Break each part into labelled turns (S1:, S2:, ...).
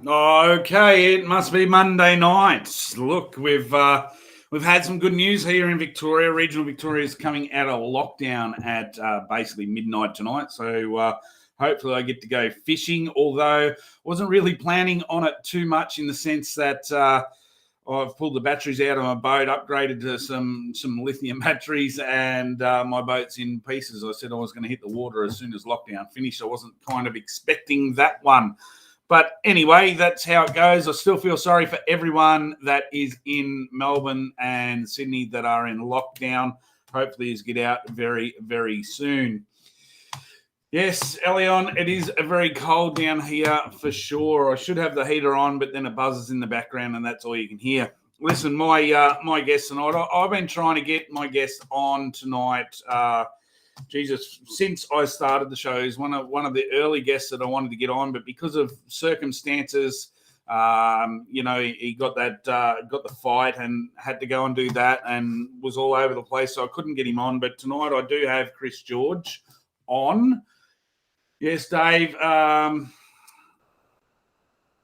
S1: Okay, it must be Monday night. Look, we've had some good news here in Victoria. Regional Victoria is coming out of lockdown at basically midnight tonight. So hopefully I get to go fishing, although I wasn't really planning on it too much in the sense that I've pulled the batteries out of my boat, upgraded to some lithium batteries, and my boat's in pieces. I said I was going to hit the water as soon as lockdown finished. I wasn't kind of expecting that one. But anyway, that's how it goes. I still feel sorry for everyone that is in Melbourne and Sydney that are in lockdown. Hopefully, you get out very, very soon. Yes, Elion, it is very cold down here for sure. I should have the heater on, but then it buzzes in the background and that's all you can hear. Listen, my guest tonight, I've been trying to get my guest on tonight. Jesus, since I started the show, he's one of the early guests that I wanted to get on, but because of circumstances, he got the fight and had to go and do that and was all over the place, so I couldn't get him on. But tonight I do have Kris George on. Yes, Dave.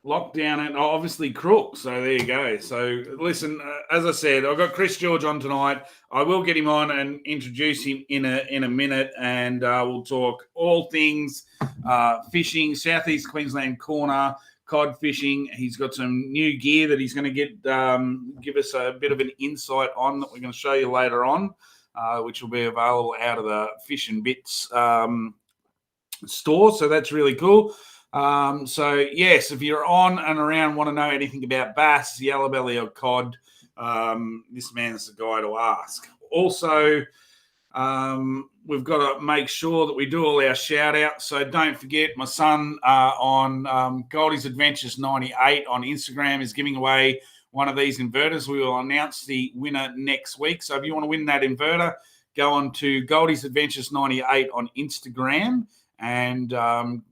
S1: Lockdown and obviously Crook. So there you go. So listen, as I said, I've got Kris George on tonight. I will get him on and introduce him in a minute, and we'll talk all things fishing, Southeast Queensland corner, cod fishing. He's got some new gear that he's going to give us a bit of an insight on that we're going to show you later on, which will be available out of the Fish and Bits store. So that's really cool. So yes, if you're on and around, want to know anything about bass, yellow belly or cod, this man's the guy to ask. Also, we've got to make sure that we do all our shout outs. So don't forget, my son on Goldie's Adventures 98 on Instagram is giving away one of these inverters. We will announce the winner next week. So if you want to win that inverter, go on to Goldie's Adventures 98 on Instagram and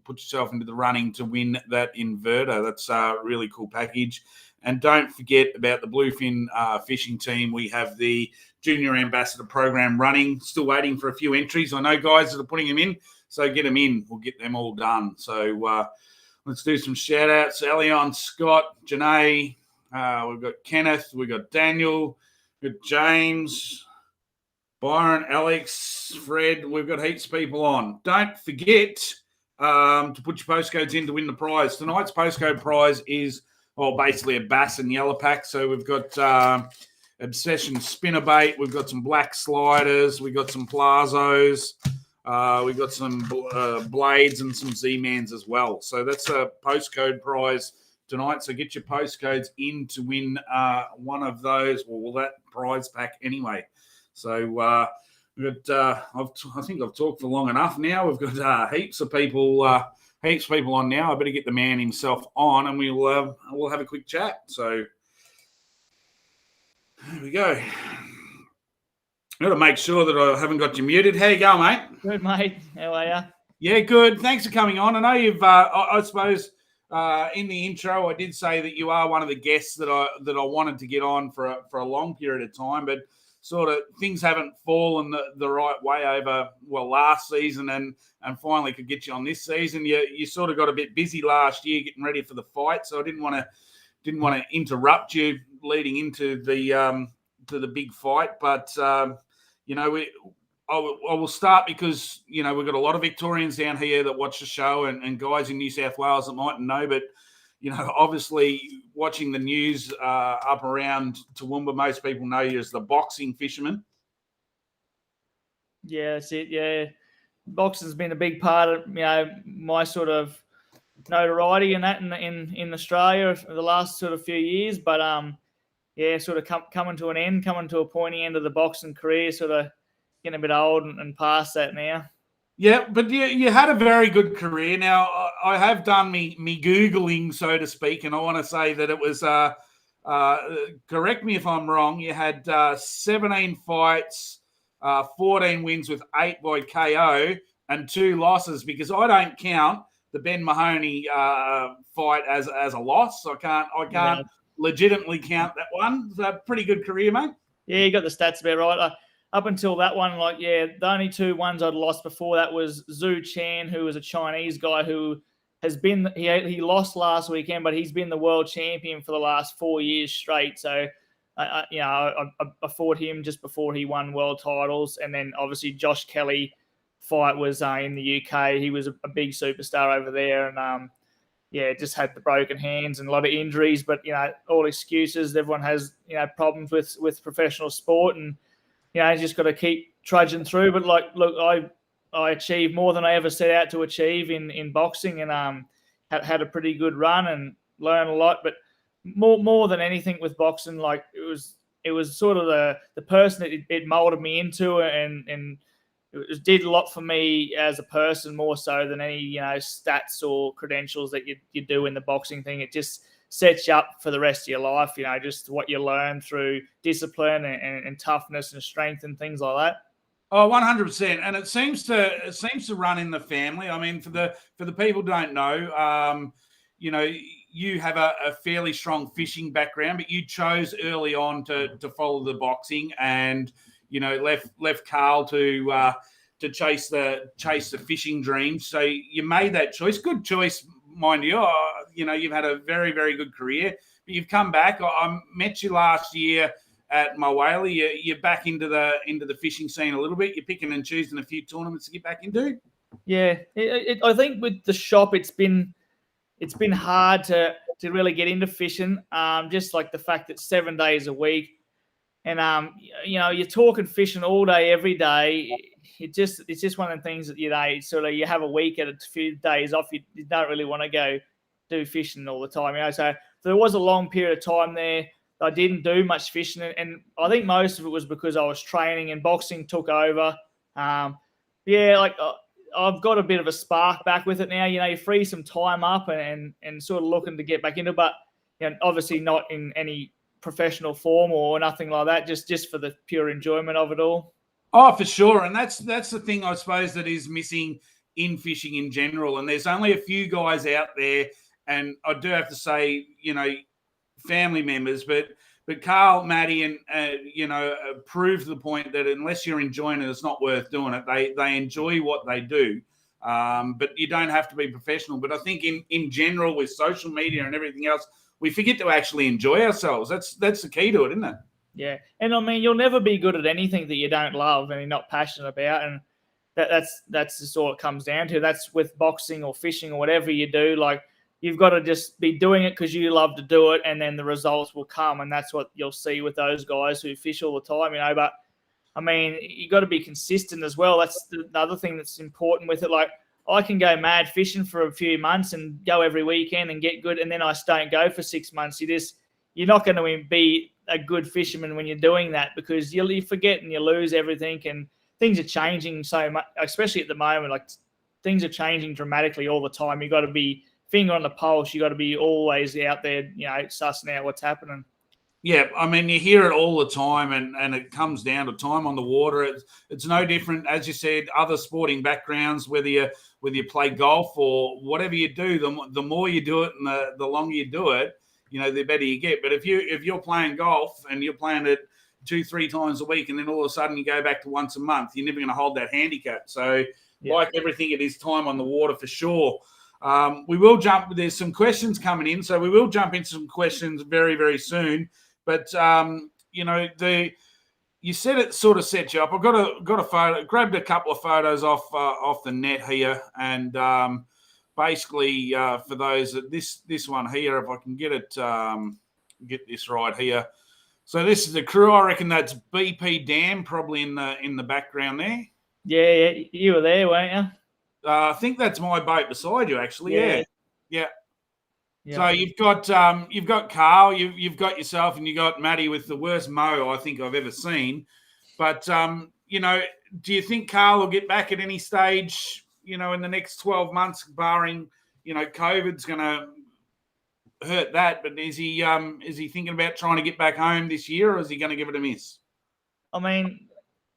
S1: put yourself into the running to win that inverter. That's a really cool package. And don't forget about the Bluefin fishing team. We have the Junior Ambassador program running, still waiting for a few entries. I know guys that are putting them in, so get them in. We'll get them all done. So let's do some shout-outs. Elion, Scott, Janae, we've got Kenneth, we've got Daniel, we've got James, Byron, Alex, Fred, we've got heaps of people on. Don't forget to put your postcodes in to win the prize. Tonight's postcode prize is, basically a bass and yellow pack. So we've got Obsession spinnerbait, we've got some black sliders, we've got some plazos, we've got some blades and some Z-Mans as well. So that's a postcode prize tonight. So get your postcodes in to win one of those, that prize pack anyway. So we've got, I think I've talked for long enough now. We've got heaps of people on now. I better get the man himself on, and we'll have a quick chat. So there we go. I've got to make sure that I haven't got you muted. How you going, mate?
S2: Good, mate. How are you?
S1: Yeah, good. Thanks for coming on. I know you've. I suppose in the intro, I did say that you are one of the guests that I wanted to get on for a long period of time, but sort of things haven't fallen the right way over last season and finally could get you on this season. You sort of got a bit busy last year getting ready for the fight, so I didn't want to interrupt you leading into the to the big fight. But I will start because we've got a lot of Victorians down here that watch the show and guys in New South Wales that mightn't know, but obviously watching the news up around Toowoomba, most people know you as the boxing fisherman.
S2: Yeah, that's it. Yeah, boxing's been a big part of my sort of notoriety in that in Australia for the last sort of few years. But sort of coming to an end, coming to a pointy end of the boxing career, sort of getting a bit old and past that now.
S1: Yeah, but you had a very good career. Now, I have done me Googling, so to speak, and I want to say that it was, correct me if I'm wrong, you had 17 fights, 14 wins with 8 by KO and 2 losses, because I don't count the Ben Mahoney fight as a loss. I can't legitimately count that one. It's a pretty good career, mate.
S2: Yeah, you got the stats about right. Up until that one, the only 2 ones I'd lost before that was Zhu Chan, who was a Chinese guy who has been he lost last weekend, but he's been the world champion for the last 4 years straight. So, I fought him just before he won world titles, and then obviously Josh Kelly fight was in the UK. He was a big superstar over there, and just had the broken hands and a lot of injuries. But all excuses. Everyone has problems with professional sport, and you just got to keep trudging through. But look, I achieved more than I ever set out to achieve in boxing, and had a pretty good run and learned a lot. But more than anything with boxing, like it was sort of the person that it molded me into, and it did a lot for me as a person, more so than any stats or credentials that you do in the boxing thing. It just sets you up for the rest of your life. Just what you learn through discipline and toughness and strength and things like that.
S1: Oh, 100%. And it seems to run in the family. I mean, for the people who don't know, you have a fairly strong fishing background, but you chose early on to follow the boxing, and left Carl to chase the fishing dreams. So you made that choice. Good choice, mind you. You've had a very, very good career, but you've come back. I met you last year at Mawali. You're back into the fishing scene a little bit. You're picking and choosing a few tournaments to get back into.
S2: Yeah, I think with the shop, it's been hard to really get into fishing. Just like the fact that 7 days a week, and you're talking fishing all day, every day. It's just one of the things that sort of you have a week at a few days off. You don't really want to go do fishing all the time. So there was a long period of time there I didn't do much fishing, and I think most of it was because I was training and boxing took over. I've got a bit of a spark back with it now. You free some time up and sort of looking to get back into, but obviously not in any professional form or nothing like that. Just for the pure enjoyment of it all.
S1: Oh, for sure, and that's the thing I suppose that is missing in fishing in general. And there's only a few guys out there, and I do have to say, family members, but Carl, Matty, and proved the point that unless you're enjoying it, it's not worth doing it. They enjoy what they do, but you don't have to be professional. But I think in general, with social media and everything else, we forget to actually enjoy ourselves. That's the key to it, isn't it?
S2: Yeah, and I mean, you'll never be good at anything that you don't love and you're not passionate about, and that's just all it comes down to. That's with boxing or fishing or whatever you do. Like, you've got to just be doing it because you love to do it, and then the results will come. And that's what you'll see with those guys who fish all the time, But, I mean, you got to be consistent as well. That's the other thing that's important with it. Like, I can go mad fishing for a few months and go every weekend and get good, and then I just don't go for 6 months. You're not going to be a good fisherman when you're doing that, because you forget and you lose everything, and things are changing so much, especially at the moment. Like, things are changing dramatically all the time. You got to be finger on the pulse. You got to be always out there, sussing out what's happening.
S1: Yeah, I mean, you hear it all the time, and it comes down to time on the water. It's no different, as you said, other sporting backgrounds, whether you play golf or whatever you do, the more you do it and the longer you do it, the better you get. But if you're playing golf and you're playing it 2-3 times a week, and then all of a sudden you go back to once a month, you're never going to hold that handicap. So, Like everything, it is time on the water for sure. We will jump. There's some questions coming in, so we will jump into some questions very, very soon. But you said it sort of set you up. I've got a photo. Grabbed a couple of photos off the net here, and basically for those that this one here, if I can get this right here. So this is the crew. I reckon that's BP Dam probably in the background there.
S2: Yeah, you were there, weren't you?
S1: I think that's my boat beside you, actually. Yeah. So you've got Carl, you've got yourself, and you got Matty with the worst mow I think I've ever seen. But do you think Carl will get back at any stage? In the next 12 months, barring COVID's going to hurt that. But is he thinking about trying to get back home this year, or is he going to give it a miss?
S2: I mean,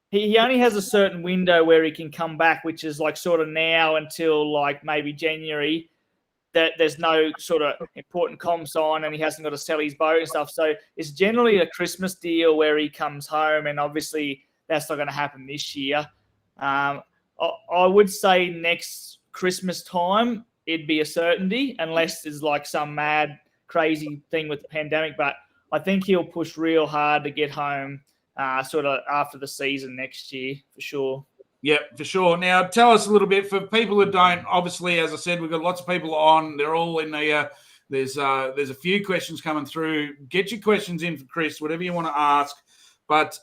S2: he only has a certain window where he can come back, which is like sort of now until like maybe January. That there's no sort of important comps on, and he hasn't got to sell his boat and stuff. So it's generally a Christmas deal where he comes home, and obviously that's not going to happen this year. I would say next Christmas time, it'd be a certainty unless there's like some mad, crazy thing with the pandemic. But I think he'll push real hard to get home sort of after the season next year for sure.
S1: Yep, for sure. Now, tell us a little bit for people that don't. Obviously, as I said, we've got lots of people on. They're all in the. There's a few questions coming through. Get your questions in for Kris, whatever you want to ask. But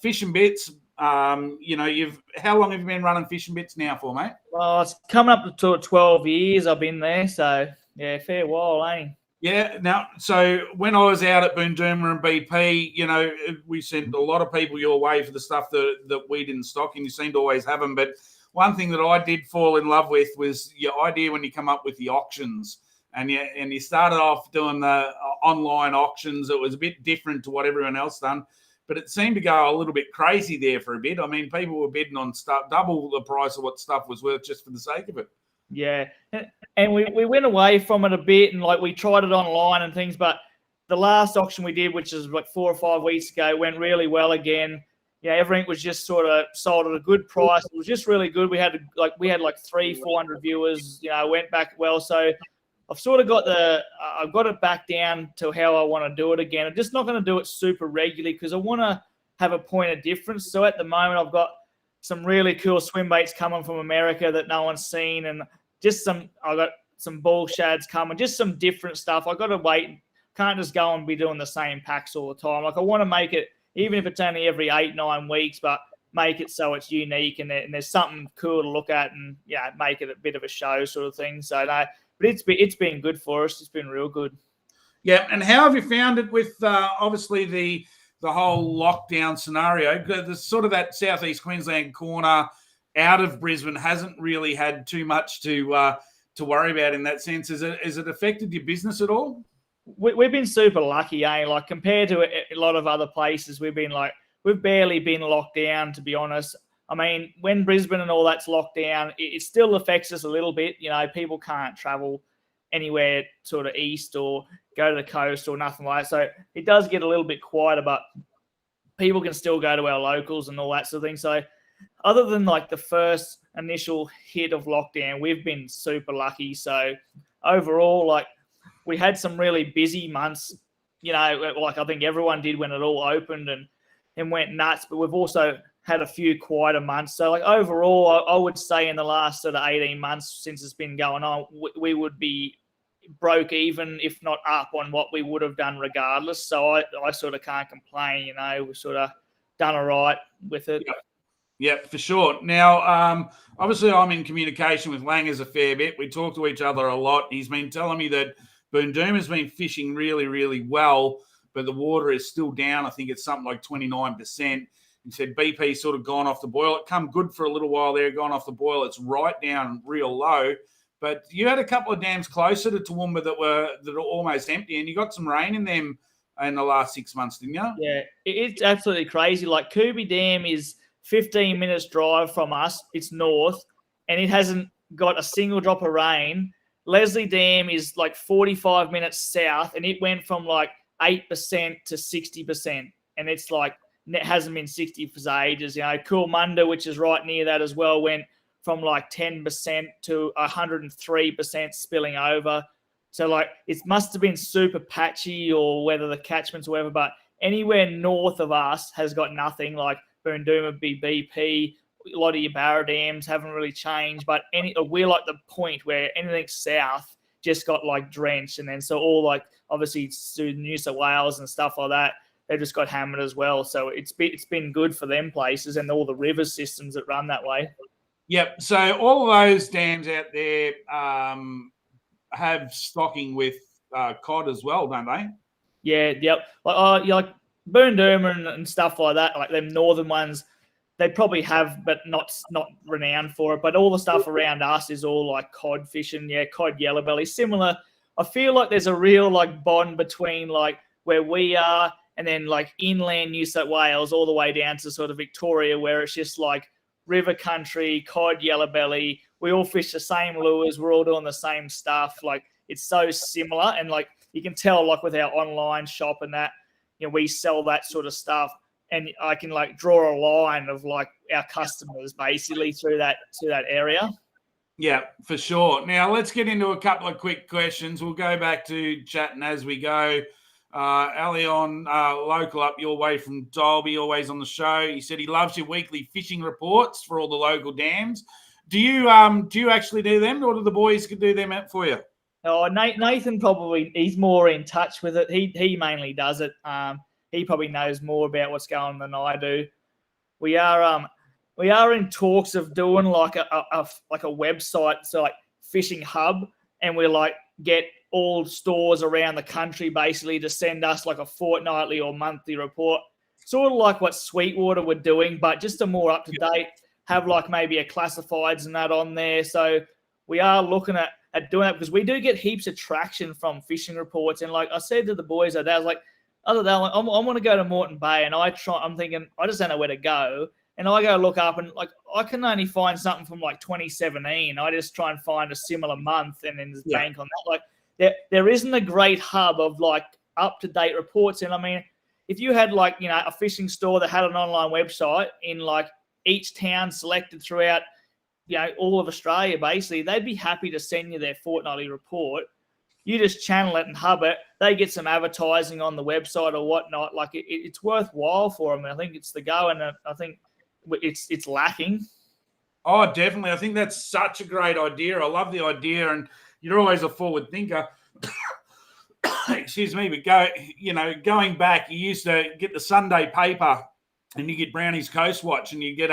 S1: Fish and Bits, how long have you been running Fish and Bits now for, mate?
S2: Well, it's coming up to 12 years I've been there, so yeah, fair while, ain't it?
S1: Yeah. Now, so when I was out at Toowoomba and BP, we sent a lot of people your way for the stuff that we didn't stock, and you seem to always have them. But one thing that I did fall in love with was your idea when you come up with the auctions, and you started off doing the online auctions. It was a bit different to what everyone else done, but it seemed to go a little bit crazy there for a bit. I mean, people were bidding on stuff double the price of what stuff was worth just for the sake of it.
S2: Yeah, and we went away from it a bit, and like we tried it online and things, but the last auction we did, which is like 4 or 5 weeks ago, went really well again. Yeah, everything was just sort of sold at a good price. It was just really good. We had like 300-400 viewers. Went back well. So I've sort of I've got it back down to how I want to do it again. I'm just not going to do it super regularly because I want to have a point of difference. So at the moment, I've got some really cool swim baits coming from America that no one's seen, and I got some ball shads coming, just some different stuff. I got to wait. Can't just go and be doing the same packs all the time. Like I want to make it, even if it's only every 8-9 weeks, but make it so it's unique and there's something cool to look at, and make it a bit of a show sort of thing. So no, but it's been good for us. It's been real good.
S1: Yeah, and how have you found it with obviously the whole lockdown scenario? The sort of that southeast Queensland corner out of Brisbane hasn't really had too much to worry about in that sense. Has it affected your business at all?
S2: We've been super lucky, Like compared to a lot of other places, we've barely been locked down, to be honest. I mean, when Brisbane and all that's locked down, it still affects us a little bit. People can't travel anywhere sort of east or go to the coast or nothing like that. So it does get a little bit quieter, but people can still go to our locals and all that sort of thing. So other than like the first initial hit of lockdown, we've been super lucky. So overall, like we had some really busy months, like I think everyone did when it all opened and went nuts, but we've also had a few quieter months. So like overall, I would say in the last sort of 18 months since it's been going on, we would be broke even, if not up on what we would have done regardless. So I sort of can't complain, we've sort of done all right with it.
S1: Yeah, for sure. Now, obviously I'm in communication with Langers a fair bit. We talk to each other a lot. He's been telling me that Boondoom has been fishing really, really well, but the water is still down. I think it's something like 29%. He said BP's sort of gone off the boil. It come good for a little while there, gone off the boil. It's right down real low. But you had a couple of dams closer to Toowoomba that are almost empty, and you got some rain in them in the last 6 months, didn't you?
S2: Yeah, it's absolutely crazy. Like Kubi Dam is 15 minutes drive from us. It's north, and it hasn't got a single drop of rain. Leslie Dam is like 45 minutes south, and it went from like 8% to 60%, and it's like it hasn't been 60 for ages. Coowoomba, which is right near that as well, went from like 10% to 103% spilling over. So like it must have been super patchy, or whether the catchments or whatever, but anywhere north of us has got nothing. Like Boondoom, BP, a lot of your Barra dams haven't really changed, but we're like the point where anything south just got like drenched, and then so all like obviously New South Wales and stuff like that, they just got hammered as well. So it's been good for them places and all the river systems that run that way.
S1: Yep. So all of those dams out there have stocking with cod as well, don't they?
S2: Yeah. Yep. Like Boondoom and stuff like that, like them northern ones, they probably have, but not renowned for it. But all the stuff around us is all like cod fishing. Yeah, cod yellow belly. Similar. I feel like there's a real like bond between like where we are and then like inland New South Wales all the way down to sort of Victoria, where it's just like river country, cod, yellow belly. We all fish the same lures. We're all doing the same stuff. Like it's so similar. And like you can tell like with our online shop and that, we sell that sort of stuff. And I can like draw a line of like our customers basically through that area.
S1: Yeah, for sure. Now let's get into a couple of quick questions. We'll go back to chatting as we go. Alion, local up your way from Dalby, always on the show. He said he loves your weekly fishing reports for all the local dams. Do you actually do them, or do the boys do them for you?
S2: Oh, Nathan probably, he's more in touch with it. He mainly does it. He probably knows more about what's going on than I do. We are in talks of doing like a website, so like fishing hub, and we like get all stores around the country basically to send us like a fortnightly or monthly report, sort of like what Sweetwater were doing, but just a more up to date. Have like maybe a classifieds and that on there. So we are looking at doing that because we do get heaps of traction from fishing reports. And like I said to the boys, I was like, other than I want to go to Moreton Bay, and I'm thinking I just don't know where to go. And I go look up, and like I can only find something from like 2017. I just try and find a similar month and then just bank on that. Like there isn't a great hub of like up to date reports. And I mean, if you had like a fishing store that had an online website in like each town selected throughout all of Australia, basically, they'd be happy to send you their fortnightly report. You just channel it and hub it. They get some advertising on the website or whatnot. Like it's worthwhile for them. I think it's the go, and I think it's lacking.
S1: Oh, definitely. I think that's such a great idea. I love the idea, and you're always a forward thinker. Excuse me, but going back, you used to get the Sunday paper, and you get Brownie's Coast Watch, and you get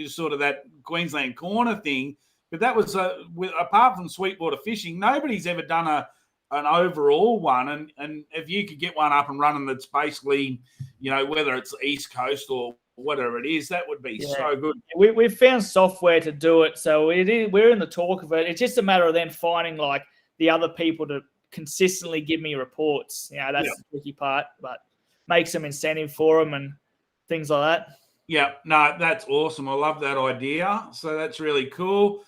S1: sort of that Queensland Corner thing. But that was apart from Sweetwater Fishing, nobody's ever done an overall one. And if you could get one up and running, that's basically, whether it's East Coast or whatever it is, that would be so good.
S2: We've found software to do it, so we're in the talk of it. It's just a matter of then finding like the other people to consistently give me reports. That's the tricky part, but make some incentive for them and things like that.
S1: Yeah, no, that's awesome. I love that idea. So that's really cool.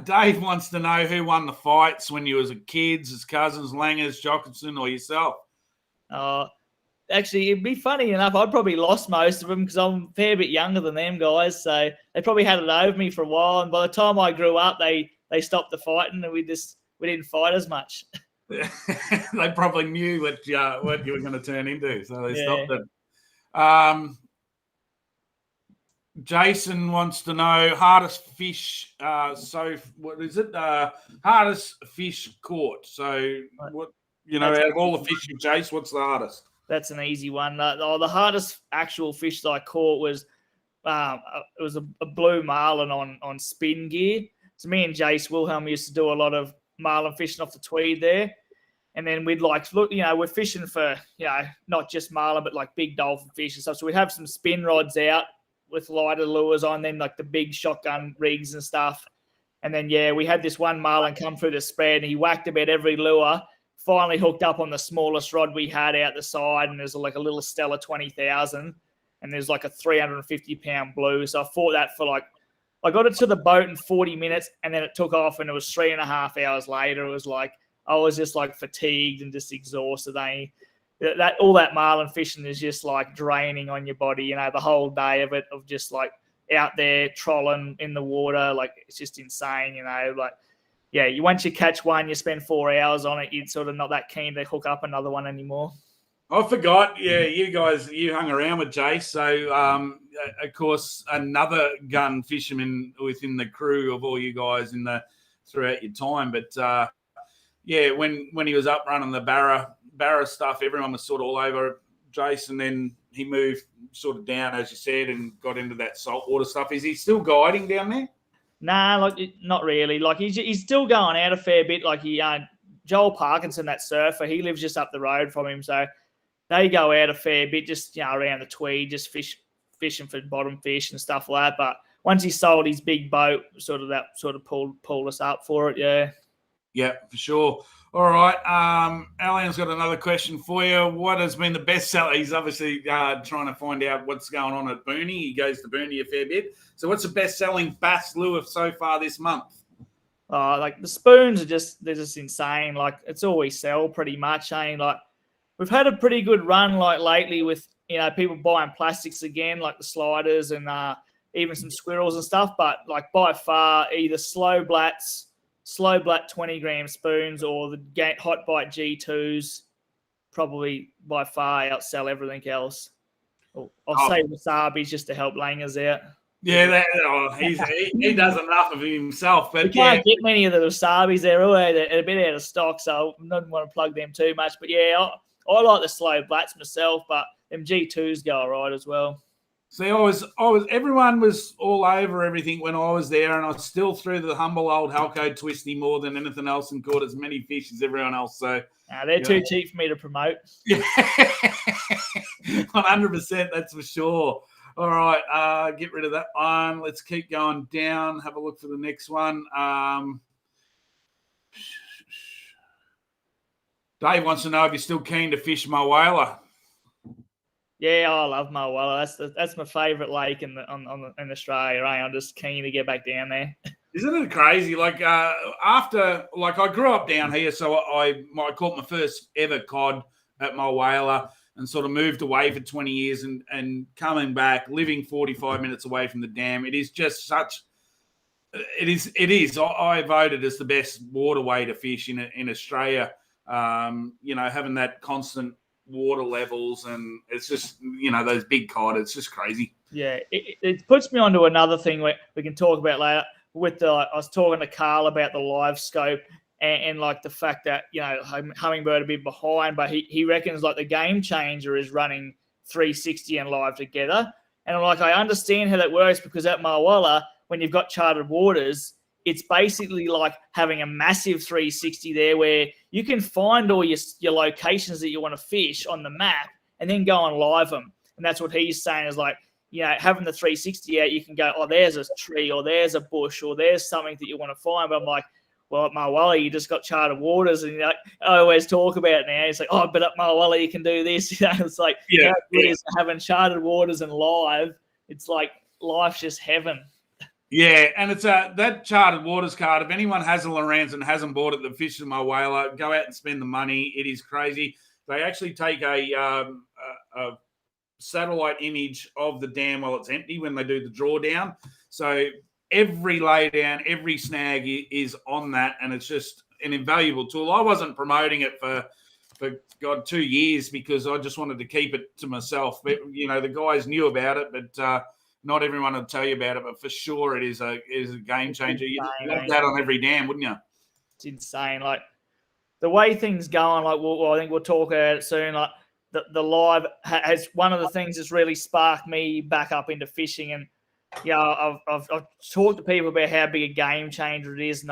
S1: Dave wants to know who won the fights when you was a kids, his cousins, Langers, Jockinson, or yourself.
S2: Actually, it'd be funny enough. I'd probably lost most of them because I'm a fair bit younger than them guys. So they probably had it over me for a while. And by the time I grew up, they stopped the fighting, and we didn't fight as much.
S1: They probably knew what you were going to turn into, so they stopped it. Jason wants to know hardest fish. What is it? Hardest fish caught. So what? Out of all the fish you chase, what's the hardest?
S2: That's an easy one. The hardest actual fish that I caught was it was a blue marlin on spin gear. So me and Jace Wilhelm used to do a lot of marlin fishing off the Tweed there. And then we'd like look, we're fishing for, not just marlin, but like big dolphin fish and stuff. So we'd have some spin rods out with lighter lures on, then like the big shotgun rigs and stuff. And then, we had this one marlin come through the spread, and he whacked about every lure, finally hooked up on the smallest rod we had out the side. And there's like a little Stella 20,000, and there's like a 350-pound blue. So I fought that for I got it to the boat in 40 minutes, and then it took off, and it was 3.5 hours later. It was like, I was just like fatigued and just exhausted. All that marlin fishing is just like draining on your body, the whole day of it, of just like out there trolling in the water. Like it's just insane, once you catch one, you spend 4 hours on it, you're sort of not that keen to hook up another one anymore.
S1: I forgot. Yeah, you guys, you hung around with Jace. So, of course, another gun fisherman within the crew of all you guys throughout your time. But when he was up running the Barra stuff, everyone was sort of all over Jason. Then he moved sort of down, as you said, and got into that saltwater stuff. Is he still guiding down there?
S2: Nah, not really. Like he's still going out a fair bit. Like Joel Parkinson, that surfer, he lives just up the road from him, so they go out a fair bit, just around the Tweed, just fishing for bottom fish and stuff like that. But once he sold his big boat, that pulled us up for it. Yeah.
S1: Yeah, for sure. All right. Alian's got another question for you. What has been the best seller? He's obviously trying to find out what's going on at Booney. He goes to Booney a fair bit. So what's the best-selling bass lure so far this month?
S2: Like the spoons they're just insane. Like it's always sell pretty much. Like we've had a pretty good run like lately with, people buying plastics again, like the sliders, and even some squirrels and stuff. But like by far, either slow blat 20-gram spoons or the hot bite G2s probably by far outsell everything else. I'll say wasabi's just to help Langers out.
S1: Yeah, he does enough of it himself. But
S2: we can't get many of the wasabis. They're a bit out of stock, so I don't want to plug them too much. But yeah, I like the slow blats myself, but them G2s go all right as well.
S1: See, everyone was all over everything when I was there, and I still threw the humble old Halco Twisty more than anything else and caught as many fish as everyone else. So
S2: they're too cheap for me to promote.
S1: Yeah, 100%, that's for sure. All right, get rid of that one. Let's keep going down. Have a look for the next one. Dave wants to know if you're still keen to fish my whaler.
S2: Yeah, I love my whaler. That's my favourite lake in Australia. Right? I'm just keen to get back down there.
S1: Isn't it crazy? Like I grew up down here, so I caught my first ever cod at my whaler. And sort of moved away for 20 years and coming back, living 45 minutes away from the dam. It is just it is. I voted as the best waterway to fish in Australia. Having that constant water levels, and it's just, those big cod, it's just crazy.
S2: Yeah, it puts me onto another thing we can talk about later. I was talking to Carl about the live scope. And like the fact that, Hummingbird a bit behind, but he reckons like the Game Changer is running 360 and live together. And I'm like, I understand how that works, because at Marwalla, when you've got charted waters, it's basically like having a massive 360 there where you can find all your locations that you want to fish on the map and then go and live them. And that's what he's saying is like, having the 360 out, you can go, oh, there's a tree or there's a bush or there's something that you want to find. But I'm like, well, at Marwalla, you just got charted waters, and I always talk about it now. It's like, but at Marwalla, you can do this. It's like, how good is having charted waters and live? It's like life's just heaven.
S1: Yeah, and it's that charted waters card. If anyone has a Lowrance and hasn't bought it, the fish in my whaler, go out and spend the money. It is crazy. They actually take a satellite image of the dam while it's empty when they do the drawdown. So every laydown, every snag is on that, and it's just an invaluable tool. I wasn't promoting it for 2 years because I just wanted to keep it to myself. But the guys knew about it, but not everyone will tell you about it. But for sure, it is a game changer. You'd want that on every dam, wouldn't you?
S2: It's insane. Like the way things going. Like I think we'll talk about it soon. Like the live has one of the things that's really sparked me back up into fishing. And I've talked to people about how big a game changer it is.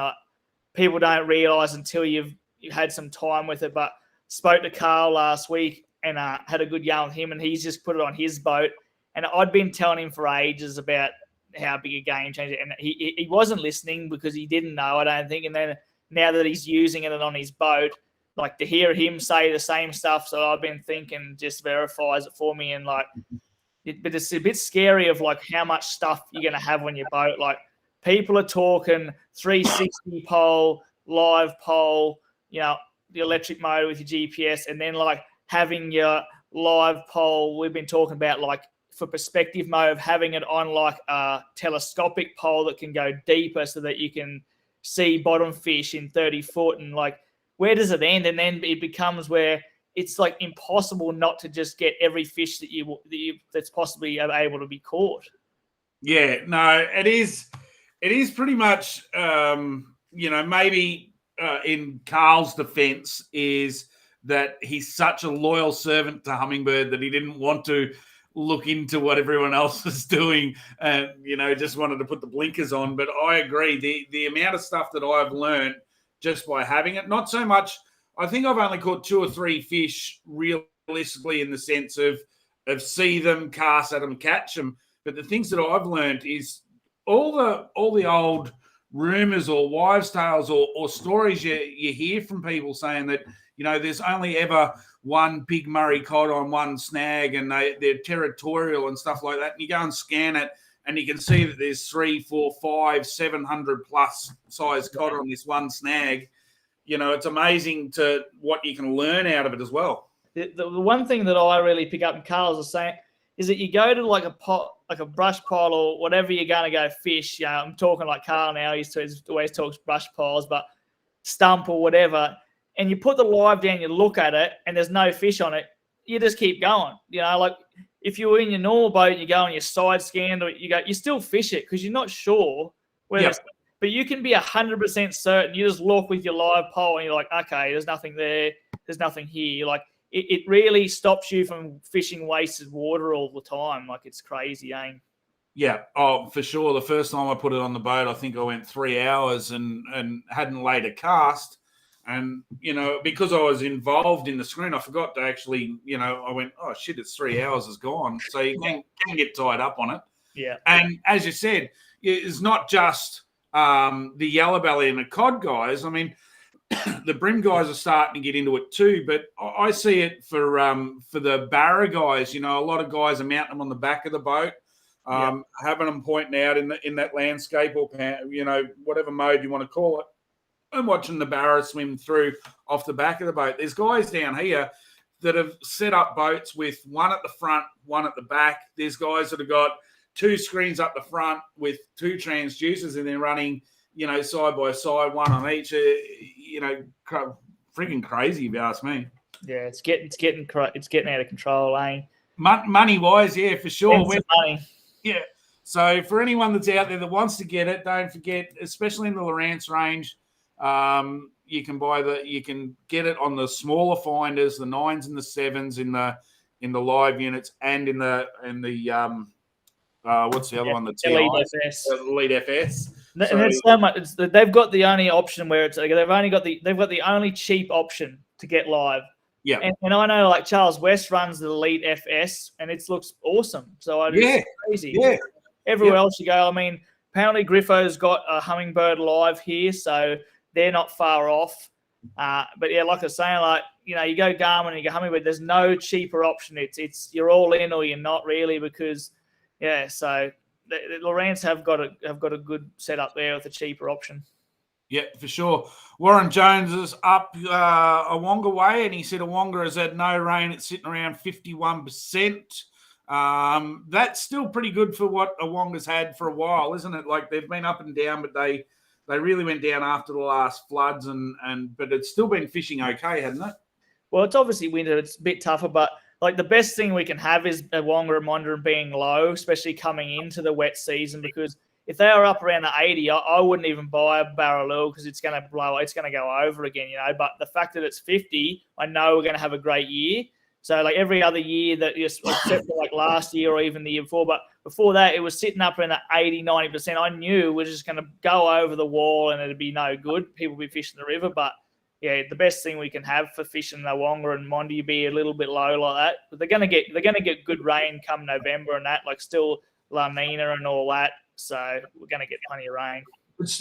S2: People don't realise until you've had some time with it. But spoke to Carl last week and had a good yarn with him, and he's just put it on his boat. And I'd been telling him for ages about how big a game changer, and he wasn't listening because he didn't know, I don't think. And then now that he's using it on his boat, like to hear him say the same stuff, so I've been thinking just verifies it for me. And like, but it's a bit scary of like how much stuff you're going to have on your boat. Like people are talking 360 pole, live pole, the electric motor with your GPS, and then like having your live pole. We've been talking about like for perspective mode of having it on like a telescopic pole that can go deeper so that you can see bottom fish in 30 foot. And like, where does it end? And then it becomes where it's like impossible not to just get every fish that's possibly able to be caught.
S1: Yeah, no, it is pretty much, maybe in Carl's defense is that he's such a loyal servant to Hummingbird that he didn't want to look into what everyone else was doing and, just wanted to put the blinkers on. But I agree. The amount of stuff that I've learned just by having it, not so much. I think I've only caught 2 or 3 fish realistically in the sense of see them, cast at them, catch them. But the things that I've learned is all the old rumors or wives' tales or stories you hear from people saying that, there's only ever one big Murray cod on one snag and they're territorial and stuff like that. And you go and scan it and you can see that there's 3, 4, 5, 700 plus size cod on this one snag. It's amazing to what you can learn out of it as well.
S2: The one thing that I really pick up, and Carl's was saying, is that you go to like a pot, like a brush pile or whatever you're going to go fish. You know, I'm talking like Carl now. He always talks brush piles, but stump or whatever. And you put the live down, you look at it, and there's no fish on it. You just keep going. You know, like if you were in your normal boat, you go on your side scan, or you still fish it because you're not sure whether.
S1: Yep.
S2: But you can be 100% certain. You just look with your live pole, and you're like, okay, there's nothing there. There's nothing here. Like it really stops you from fishing wasted water all the time. Like it's crazy, eh?
S1: Yeah, oh, for sure. The first time I put it on the boat, I think I went 3 hours and hadn't laid a cast. And, you know, because I was involved in the screen, I forgot to actually, you know, I went, oh, shit, it's 3 hours is gone. So you can get tied up on it.
S2: Yeah.
S1: And as you said, it's not just the yellow belly and the cod guys. I mean, the brim guys are starting to get into it too, but I see it for the barra guys. You know, a lot of guys are mounting them on the back of the boat, having them pointing out in that landscape or, you know, whatever mode you want to call it, and watching the barra swim through off the back of the boat. There's guys down here that have set up boats with one at the front, one at the back. There's guys that have got 2 screens up the front with 2 transducers, and they're running, you know, side by side, one on each. You know, freaking crazy if you ask me.
S2: Yeah, it's getting out of control, eh?
S1: Money wise, yeah, for sure.
S2: Money.
S1: Yeah. So for anyone that's out there that wants to get it, don't forget, especially in the Lawrence range, you can get it on the smaller finders, the 9s and the 7s in the live units, and in the what's the other one? The
S2: Elite FS.
S1: Elite FS.
S2: And it's so much. They've got the only option where they've got the only cheap option to get live.
S1: Yeah.
S2: And I know like Charles West runs the Elite FS, and it looks awesome. So it's crazy. Yeah. Everywhere else you go, I mean, apparently Griffo's got a Hummingbird live here, so they're not far off. But yeah, like I was saying, like, you know, you go Garmin and you go Hummingbird, there's no cheaper option. It's you're all in or you're not really, because so the Lawrence have got a good setup there with a cheaper option.
S1: Yeah, for sure. Warren Jones is up Awonga way, and he said Awonga has had no rain. It's sitting around 51%. That's still pretty good for what Awonga's had for a while, isn't it? Like, they've been up and down, but they really went down after the last floods, but it's still been fishing okay, hasn't it?
S2: Well, it's obviously winter. It's a bit tougher, but like the best thing we can have is Awonga and Mondrian being low, especially coming into the wet season, because if they are up around the 80, I wouldn't even buy a barrel lure because it's going to blow. It's going to go over again, you know. But the fact that it's 50, I know we're going to have a great year. So like every other year that except for like last year or even the year before, but before that it was sitting up around the 80, 90%. I knew it was just going to go over the wall and it'd be no good. People would be fishing the river, but yeah, the best thing we can have for fishing the Awonga and Mondi be a little bit low like that. But they're going to get good rain come November and that, like still La Nina and all that. So we're going to get plenty of rain.
S1: It's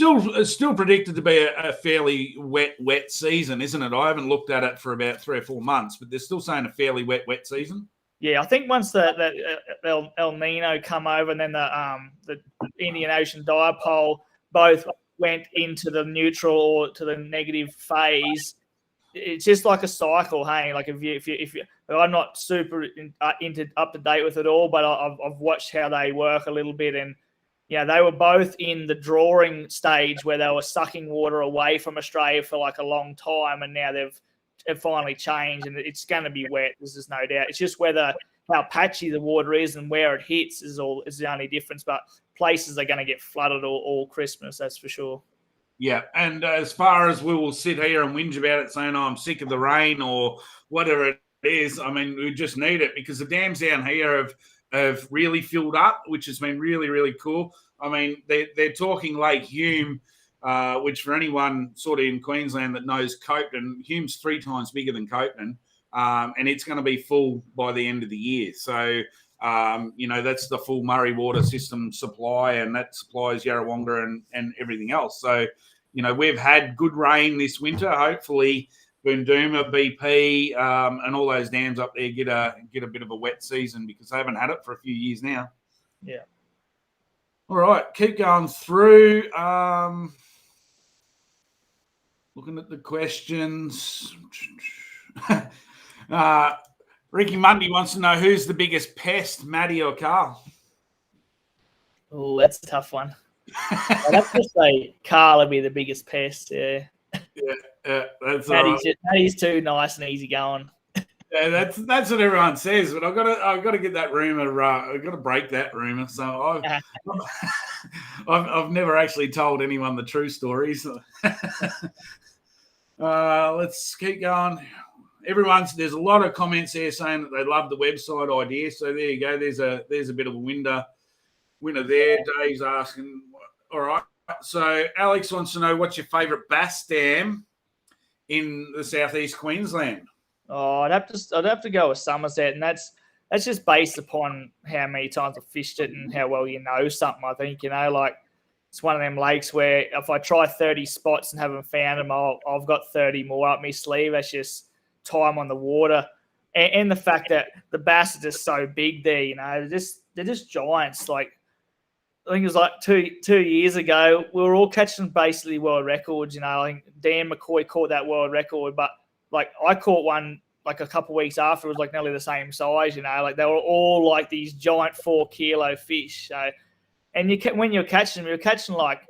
S1: still predicted to be a fairly wet season, isn't it? I haven't looked at it for about 3 or 4 months, but they're still saying a fairly wet season.
S2: Yeah, I think once the El Nino come over and then the Indian Ocean dipole both went into the neutral or to the negative phase, it's just like a cycle. Hey, like if you I'm not super up to date with it all, but I've watched how they work a little bit, and yeah, they were both in the drawing stage where they were sucking water away from Australia for like a long time, and now they've finally changed, and it's going to be wet. There's no doubt. It's just how patchy the water is and where it hits is the only difference. But places are going to get flooded all Christmas, that's for sure.
S1: Yeah, and as far as we will sit here and whinge about it, saying, "Oh, I'm sick of the rain" or whatever it is, I mean, we just need it because the dams down here have really filled up, which has been really, really cool. I mean, they're talking Lake Hume, which for anyone sort of in Queensland that knows Copeland, Hume's 3 times bigger than Copeland, and it's going to be full by the end of the year. So, you know, that's the full Murray water system supply, and that supplies Yarrawonga and everything else. So, you know, we've had good rain this winter. Hopefully, Boondooma, BP, and all those dams up there get a bit of a wet season because they haven't had it for a few years now.
S2: Yeah.
S1: All right, keep going through. Looking at the questions. Ricky Mundy wants to know who's the biggest pest, Maddie or Carl?
S2: Oh, that's a tough one. I'd have to say Carl would be the biggest pest. Yeah.
S1: That's all right.
S2: Maddie's too nice and easy going.
S1: Yeah, that's what everyone says, but I've got to get that rumor. I've got to break that rumor. So I've never actually told anyone the true story. So. Let's keep going. There's a lot of comments there saying that they love the website idea. So there you go. There's a bit of a winner there. Dave's asking. All right. So Alex wants to know, what's your favourite bass dam in the southeast Queensland?
S2: Oh, I'd have to go with Somerset, and that's just based upon how many times I've fished it and how well you know something. I think, like it's one of them lakes where if I try 30 spots and haven't found them, I've got 30 more up my sleeve. That's just time on the water, and the fact that the bass are just so big there. They're just giants. Like I think it was like two years ago, we were all catching basically world records. I think Dan McCoy caught that world record, but like I caught one like a couple of weeks after, it was like nearly the same size. Like they were all like these giant 4 kilo fish. So, and when you're catching them, you're catching like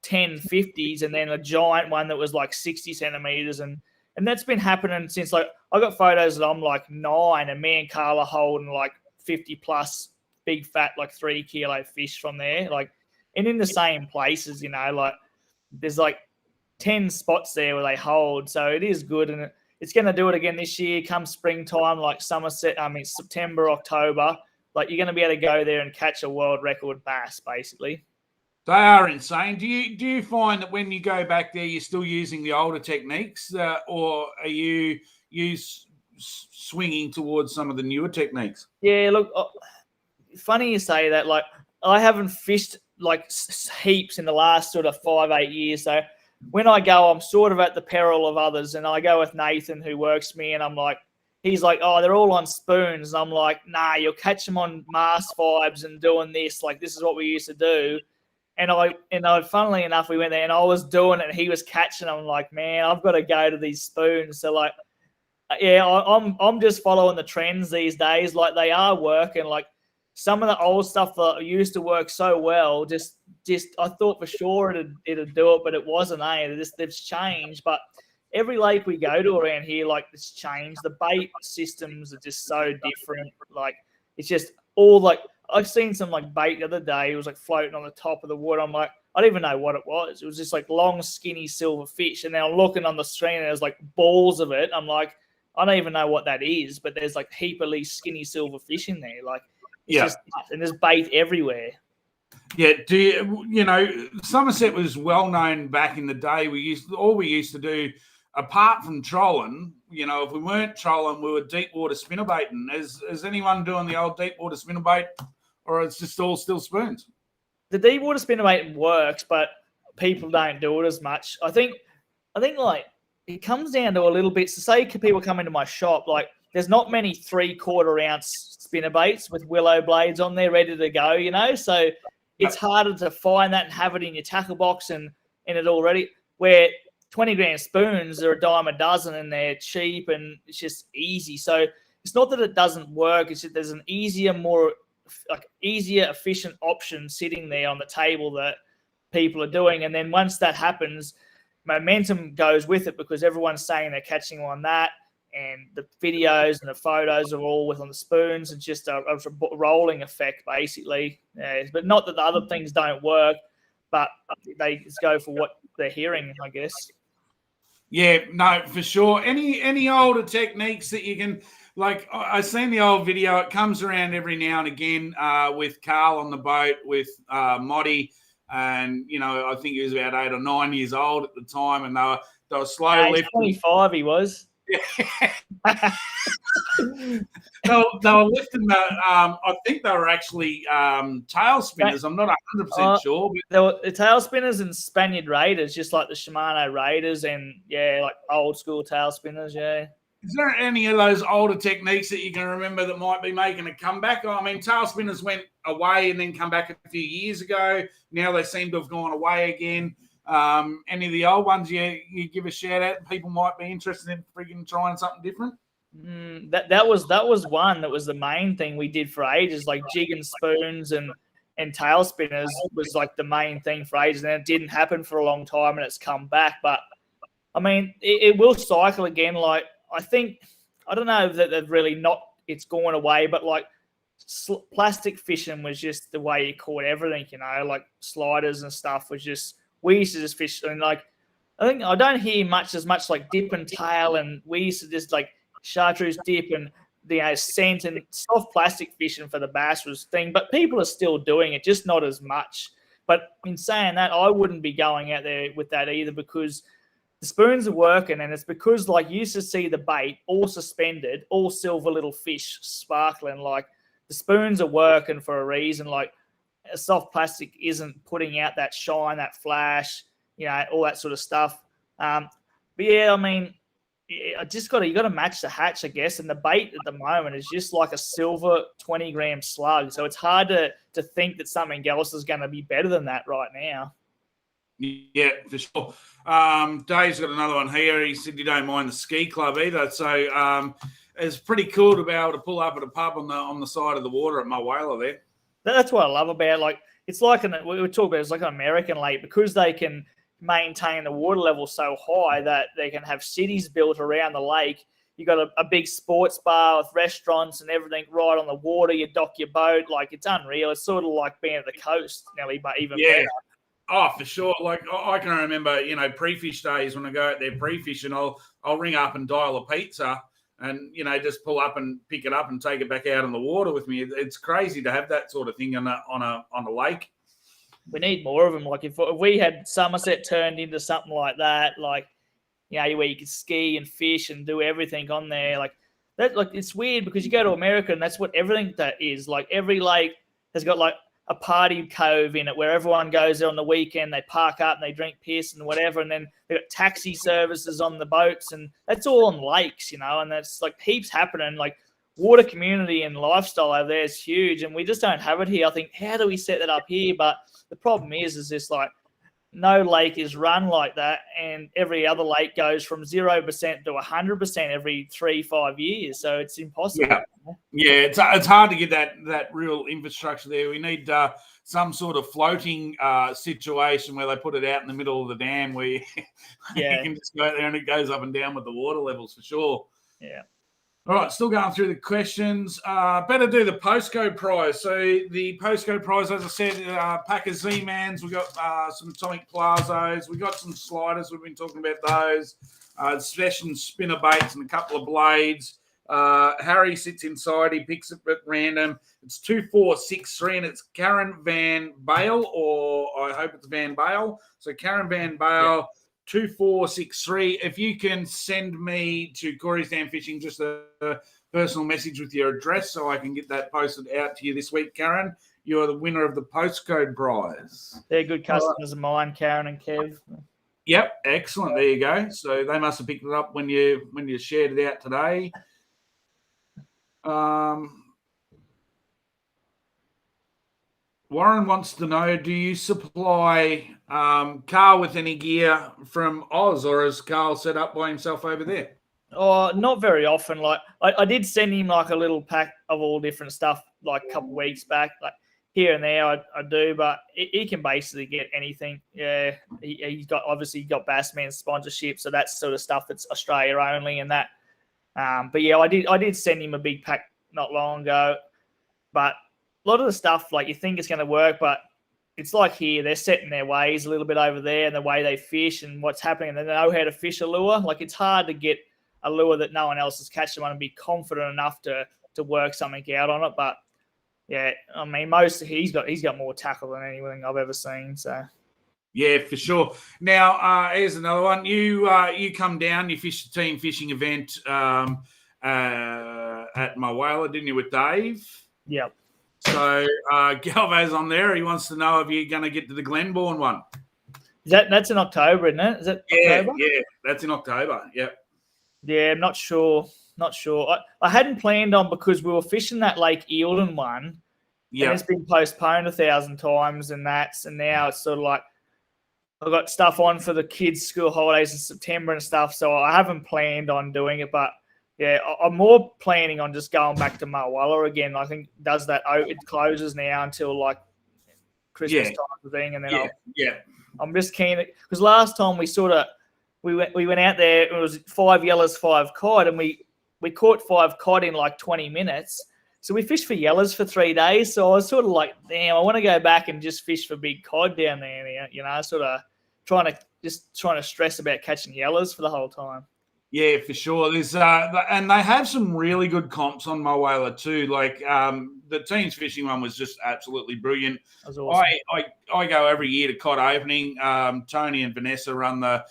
S2: 10 50s and then a giant one that was like 60 centimeters. And that's been happening since like I got photos that I'm like 9 and me and Carl are holding like 50 plus big fat, like 3 kilo fish from there. Like, and in the same places, like there's like 10 spots there where they hold. So it is good. And it's going to do it again this year come springtime, like September, October. Like you're going to be able to go there and catch a world record bass, basically.
S1: They are insane. Do you find that when you go back there, you're still using the older techniques, or are you swinging towards some of the newer techniques?
S2: Yeah, look, funny you say that. Like I haven't fished like heaps in the last sort of 5-8 years, so when I go, I'm sort of at the peril of others. And I go with Nathan, who works me, and he's like, oh, they're all on spoons. And I'm like, nah, you'll catch them on Mast 5s and doing this. Like, this is what we used to do. And funnily enough, we went there and I was doing it and he was catching them. I'm like, man, I've got to go to these spoons. So like, yeah, I'm just following the trends these days. Like they are working. Like some of the old stuff that used to work so well, just I thought for sure it'd do it, but it wasn't. They've changed. But every lake we go to around here, like it's changed. The bait systems are just so different. Like it's just all like I've seen some like bait the other day. It was like floating on the top of the water. I'm like, I don't even know what it was. It was just like long, skinny silver fish. And then I'm looking on the screen and there's like balls of it. I'm like, I don't even know what that is, but there's like heap of these skinny silver fish in there. Like, just, and there's bait everywhere.
S1: Yeah, Somerset was well known back in the day. We used to do, apart from trolling, if we weren't trolling, we were deep water spinnerbaiting. Is anyone doing the old deep water spinnerbait, or it's just all still spoons?
S2: The deep water spinnerbait works, but people don't do it as much. I think like it comes down to a little bit. So say people come into my shop, like there's not many 3/4 ounce spinnerbaits with willow blades on there ready to go, so it's harder to find that and have it in your tackle box and it already, where 20 gram spoons are a dime a dozen and they're cheap and it's just easy. So it's not that it doesn't work. It's just there's an easier, efficient option sitting there on the table that people are doing. And then once that happens, momentum goes with it because everyone's saying they're catching on that. And the videos and the photos are all on the spoons. It's just a rolling effect, basically. But not that the other things don't work, but they just go for what they're hearing, I guess.
S1: Yeah, no, for sure. Any older techniques that you can, like, I've seen the old video. It comes around every now and again with Carl on the boat with Moddy. And, I think he was about 8 or 9 years old at the time. And they were slow lifting.
S2: 25 he was.
S1: Yeah. they were lifting I think they were actually tail spinners. I'm not 100% sure. But
S2: they were the tail spinners and Spaniard Raiders, just like the Shimano Raiders and, like old school tail spinners, yeah.
S1: Is there any of those older techniques that you can remember that might be making a comeback? I mean, tail spinners went away and then come back a few years ago. Now they seem to have gone away again. Any of the old ones you give a shout out, people might be interested in freaking trying something different?
S2: That was one that was the main thing we did for ages, like jig and spoons and tail spinners was like the main thing for ages, and it didn't happen for a long time, and it's come back. But I mean, it will cycle again. Like I don't know that they've really not. It's gone away, but like plastic fishing was just the way you caught everything. Like sliders and stuff was just we used to just fish, and like I don't hear as much like dip and tail, and we used to just like chartreuse dip and scent and soft plastic fishing for the bass was thing, but people are still doing it, just not as much. But in saying that, I wouldn't be going out there with that either, because the spoons are working, and it's because like you used to see the bait all suspended, all silver little fish sparkling. Like the spoons are working for a reason. Like a soft plastic isn't putting out that shine, that flash, all that sort of stuff. But yeah, I mean, you got to match the hatch, I guess. And the bait at the moment is just like a silver 20-gram slug. So it's hard to think that something else is going to be better than that right now.
S1: Yeah, for sure. Dave's got another one here. He said you don't mind the ski club either. So it's pretty cool to be able to pull up at a pub on the side of the water at my whaler there.
S2: That's what I love about it. Like it's like we were talking about. It's like an American lake, because they can maintain the water level so high that they can have cities built around the lake. You got a big sports bar with restaurants and everything right on the water. You dock your boat. Like it's unreal. It's sort of like being at the coast, Nelly, but even better.
S1: Oh, for sure. Like I can remember, pre-fish days when I go out there pre-fish, and I'll ring up and dial a pizza, and just pull up and pick it up and take it back out on the water with me. It's crazy to have that sort of thing on a lake.
S2: We need more of them. Like if we had Somerset turned into something like that, like where you could ski and fish and do everything on there, like that. Like it's weird because you go to America and that's what everything that is. Like every lake has got like a party cove in it where everyone goes there on the weekend. They park up and they drink piss and whatever, and then they've got taxi services on the boats, and that's all on lakes, and that's like heaps happening. Like water community and lifestyle over there is huge, and we just don't have it here. I think, how do we set that up here? But the problem is just like no lake is run like that, and every other lake goes from 0% to 100% every 3-5 years. So it's impossible.
S1: Yeah, it's hard to get that real infrastructure there. We need some sort of floating situation where they put it out in the middle of the dam where you can just go out there and it goes up and down with the water levels for sure.
S2: Yeah.
S1: All right, still going through the questions. Better do the postcode prize. So the postcode prize, as I said, pack of Z-Mans. We've got some Atomic Plazos. We've got some sliders. We've been talking about those. Session spinner baits and a couple of blades. Harry sits inside. He picks it at random. It's 2463, and it's Karen Van Bale, or I hope it's Van Bale. So Karen Van Bale. Yeah. 2463. If you can send me to Corey's Dam Fishing just a personal message with your address so I can get that posted out to you this week, Karen, you're the winner of the postcode prize.
S2: They're good customers of mine, Karen and Kev.
S1: Yep, excellent. There you go. So they must have picked it up when you shared it out today. Warren wants to know, do you supply Carl with any gear from Oz, or is Carl set up by himself over there?
S2: Oh, not very often. Like I did send him like a little pack of all different stuff like a couple of weeks back. Like here and there I do, but he can basically get anything. Yeah, he's got Bassman sponsorship, so that's sort of stuff that's Australia only and that. But yeah, I did send him a big pack not long ago, but a lot of the stuff, like you think it's going to work, but it's like here, they're set in their ways a little bit over there and the way they fish and what's happening, and they know how to fish a lure. Like it's hard to get a lure that no one else is catching on and be confident enough to work something out on it. But yeah, I mean, he's got more tackle than anything I've ever seen. So
S1: yeah, for sure. Now, here's another one. You come down, you fish the team fishing event at my whaler, didn't you, with Dave?
S2: Yep.
S1: So Galvo's on there. He wants to know if you're going to get to the Glenbourne one.
S2: That's in October, isn't it? Is that October?
S1: Yeah, that's in October. Yep.
S2: Yeah, I'm not sure. I hadn't planned on, because we were fishing that Lake Eildon one. Yeah. And it's been postponed 1,000 times and now it's sort of like I've got stuff on for the kids' school holidays in September and stuff. So I haven't planned on doing it, but Yeah, I'm more planning on just going back to Mulwala again. I think does that. It closes now until like Christmas time thing, and then I'm just keen because last time we went out there. It was 5 yellows, 5 cod, and we caught 5 cod in like 20 minutes. So we fished for yellows for 3 days. So I was sort of like, damn, I want to go back and just fish for big cod down there. You know, sort of trying to stress about catching yellows for the whole time.
S1: Yeah, for sure. There's and they have some really good comps on Mulwala too. Like the team's fishing one was just absolutely brilliant.
S2: That was awesome.
S1: I go every year to cod opening. Tony and Vanessa run the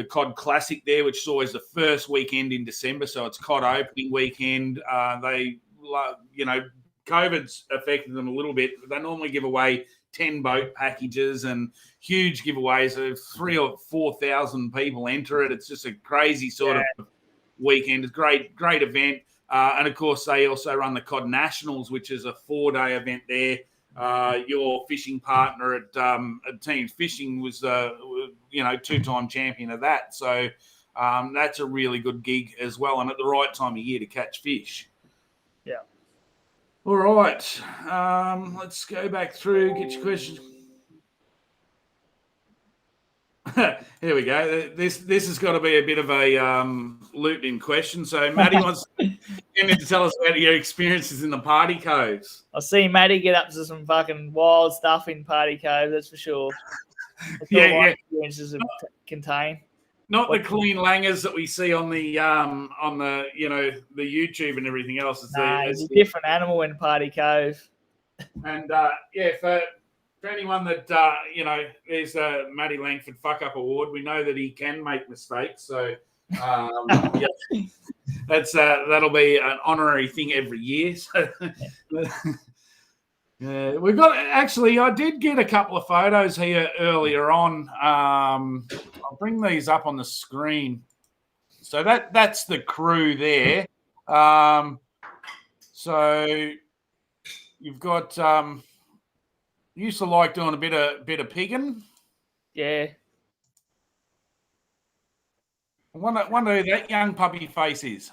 S1: Cod Classic there, which is always the first weekend in December. So it's cod opening weekend. COVID's affected them a little bit. They normally give away 10 boat packages and huge giveaways of 3,000 or 4,000 people enter it. It's just a crazy sort of weekend. It's a great event. And of course, they also run the Cod Nationals, which is a 4-day event there. Your fishing partner at Teams Fishing was, 2-time champion of that. So that's a really good gig as well, and at the right time of year to catch fish.
S2: Yeah.
S1: All right. Let's go back through, get your questions. Here we go. This has got to be a bit of a looped-in question. So Maddie wants to tell us about your experiences in the party coves.
S2: I see Maddie get up to some fucking wild stuff in party coves, that's for sure. That's
S1: yeah.
S2: Experiences contain.
S1: Not the clean langers that we see on the the YouTube and everything else.
S2: It's a different animal in Party Cove.
S1: And for anyone that there's a Matty Langford fuck up award. We know that he can make mistakes, so that'll be an honorary thing every year. So. We've got I did get a couple of photos here earlier on. I'll bring these up on the screen. So that's the crew there. So you've got used to like doing a bit of pigging.
S2: Yeah.
S1: I wonder who that young puppy face is.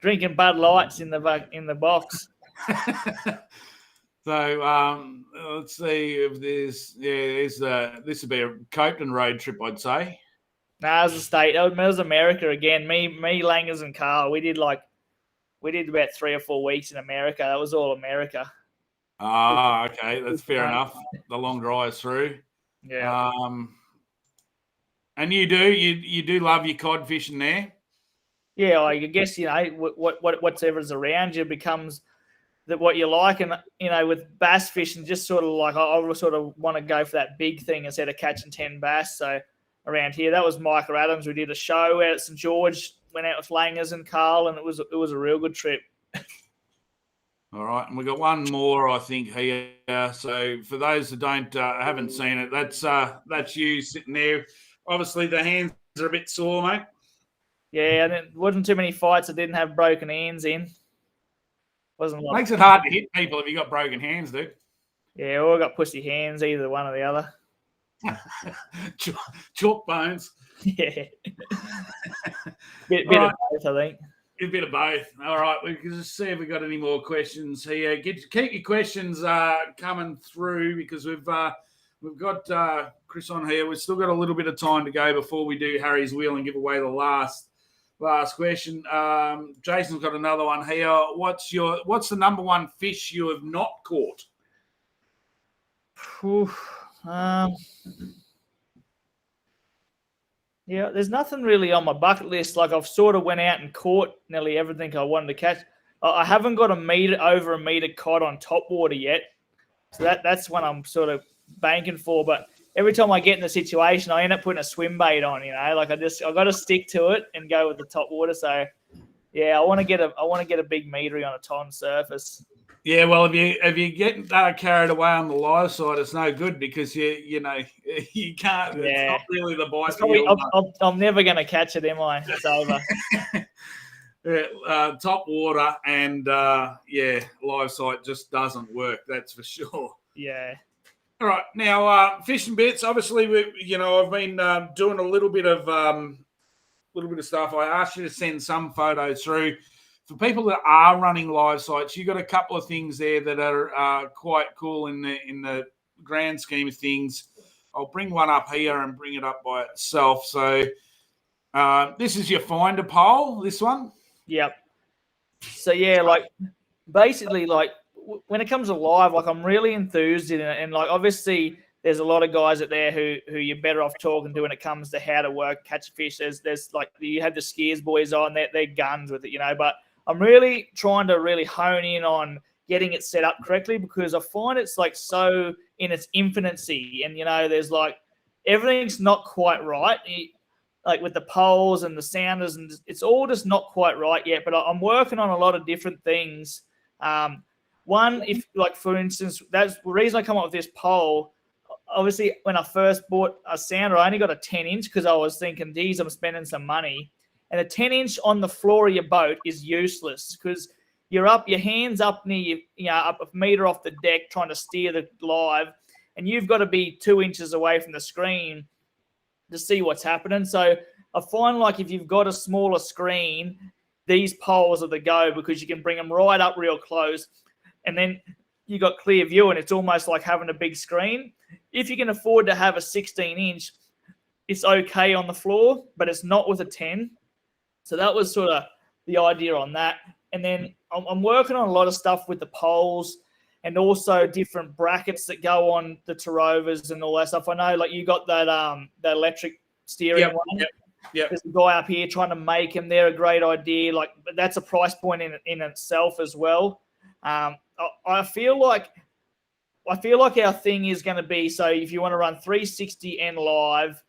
S2: Drinking Bud Lights in the box.
S1: So let's see if there's this would be a Copeton road trip, I'd say.
S2: No, it was a state. It was America again. Me, Langers and Carl. We did about 3 or 4 weeks in America. That was all America.
S1: Ah, okay, that's fair enough. The long drive through.
S2: Yeah.
S1: And you do love your cod fishing there.
S2: Yeah, I guess whatever's around you becomes that what you like, and with bass fishing, just sort of like I sort of want to go for that big thing instead of catching 10 bass. So around here, that was Michael Adams. We did a show out at St George, went out with Langers and Carl, and it was a real good trip.
S1: All right, and we got one more, I think, here. So for those that haven't seen it, that's you sitting there. Obviously, the hands are a bit sore, mate.
S2: Yeah, and it wasn't too many fights that didn't have broken hands in.
S1: Makes it hard to hit people if you got broken hands, dude.
S2: Yeah, all got pussy hands, either one or the other.
S1: Chalk bones.
S2: Yeah. bit of both, I think.
S1: A bit of both. All right, we can just see if we got any more questions here. Keep your questions coming through because we've got Chris on here. We've still got a little bit of time to go before we do Harry's Wheel and give away the last question. Jason's got another one here. What's the number one fish you have not caught?
S2: Yeah, there's nothing really on my bucket list. Like I've sort of went out and caught nearly everything I wanted to catch. I haven't got over a meter cod on top water yet, so that's when I'm sort of banking for. But every time I get in the situation, I end up putting a swim bait on. Like I got to stick to it and go with the top water. So yeah, I want to get a big metery on a ton surface. Yeah,
S1: well, if you get carried away on the live side, it's no good because you can't. Yeah. It's not really the bite.
S2: I'm never going to catch it, am I? It's over.
S1: Top water and live site just doesn't work. That's for sure.
S2: Yeah.
S1: All right, now fishing bits. Obviously, I've been doing a little bit of little bit of stuff. I asked you to send some photos through. For people that are running live sites, you've got a couple of things there that are quite cool in the grand scheme of things. I'll bring one up here and bring it up by itself. So this is your finder pole, this one.
S2: Yep. So yeah, like basically, like when it comes to live, like I'm really enthused in it, and like obviously there's a lot of guys out there who you're better off talking to when it comes to how to work catch a fish. There's like you have the skiers boys on, they're guns with it, you know. But I'm really trying to really hone in on getting it set up correctly, because I find it's like so in its infancy, and you know there's like everything's not quite right. Like with the poles and the sounders, and it's all just not quite right yet. But I'm working on a lot of different things. One, if like for instance, that's the reason I come up with this pole. Obviously, when I first bought a sounder, I only got a 10-inch because I was thinking, geez, I'm spending some money. And a 10-inch on the floor of your boat is useless because you're up, your hands up near up a meter off the deck trying to steer the live, and you've got to be 2 inches away from the screen to see what's happening. So I find like if you've got a smaller screen, these poles are the go, because you can bring them right up real close, and then you got clear view, and it's almost like having a big screen. If you can afford to have a 16-inch, it's okay on the floor, but it's not with a 10. So that was sort of the idea on that. And then I'm working on a lot of stuff with the poles, and also different brackets that go on the Toowoomba's and all that stuff. I know, like you got that the electric steering one.
S1: Yep.
S2: There's a guy up here trying to make them. They're a great idea. Like that's a price point in itself as well. I feel like our thing is going to be, so if you want to run 360 and live,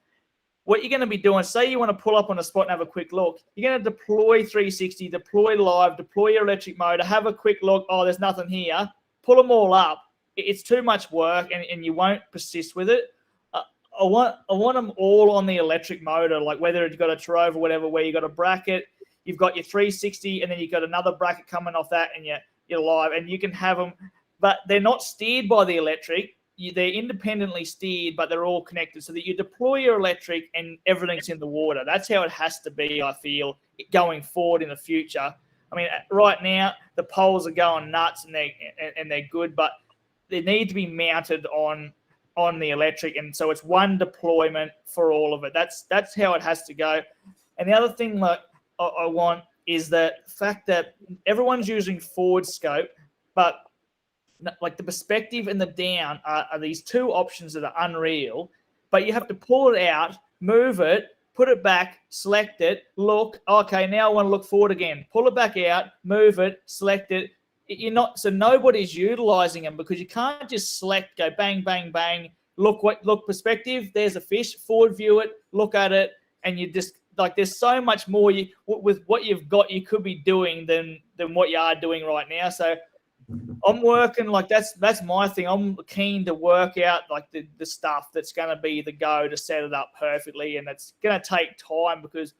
S2: what you're going to be doing, say you want to pull up on a spot and have a quick look, you're going to deploy 360, deploy live, deploy your electric motor, have a quick look. Oh, there's nothing here. Pull them all up. It's too much work, and you won't persist with it. I want them all on the electric motor, like whether you've got a Toowoomba or whatever, where you've got a bracket, you've got your 360, and then you've got another bracket coming off that, and you're live, and you can have them, but they're not steered by the electric. They're independently steered, but they're all connected, so that you deploy your electric and everything's in the water. That's how it has to be, I feel, going forward in the future. I mean, right now the poles are going nuts, and they're good, but they need to be mounted on the electric, and so it's one deployment for all of it. That's how it has to go. And the other thing that I want is the fact that everyone's using forward scope, but like the perspective and the down are these two options that are unreal, but you have to pull it out, move it, put it back, select it, look, okay, now I want to look forward again. Pull it back out, move it, select it. So nobody's utilizing them, because you can't just select, go bang, bang, bang, look perspective, there's a fish, forward view it, look at it, and you just, like, there's so much more with what you've got you could be doing than what you are doing right now. So I'm working, like that's my thing. I'm keen to work out like the stuff that's going to be the go to set it up perfectly, and it's going to take time, because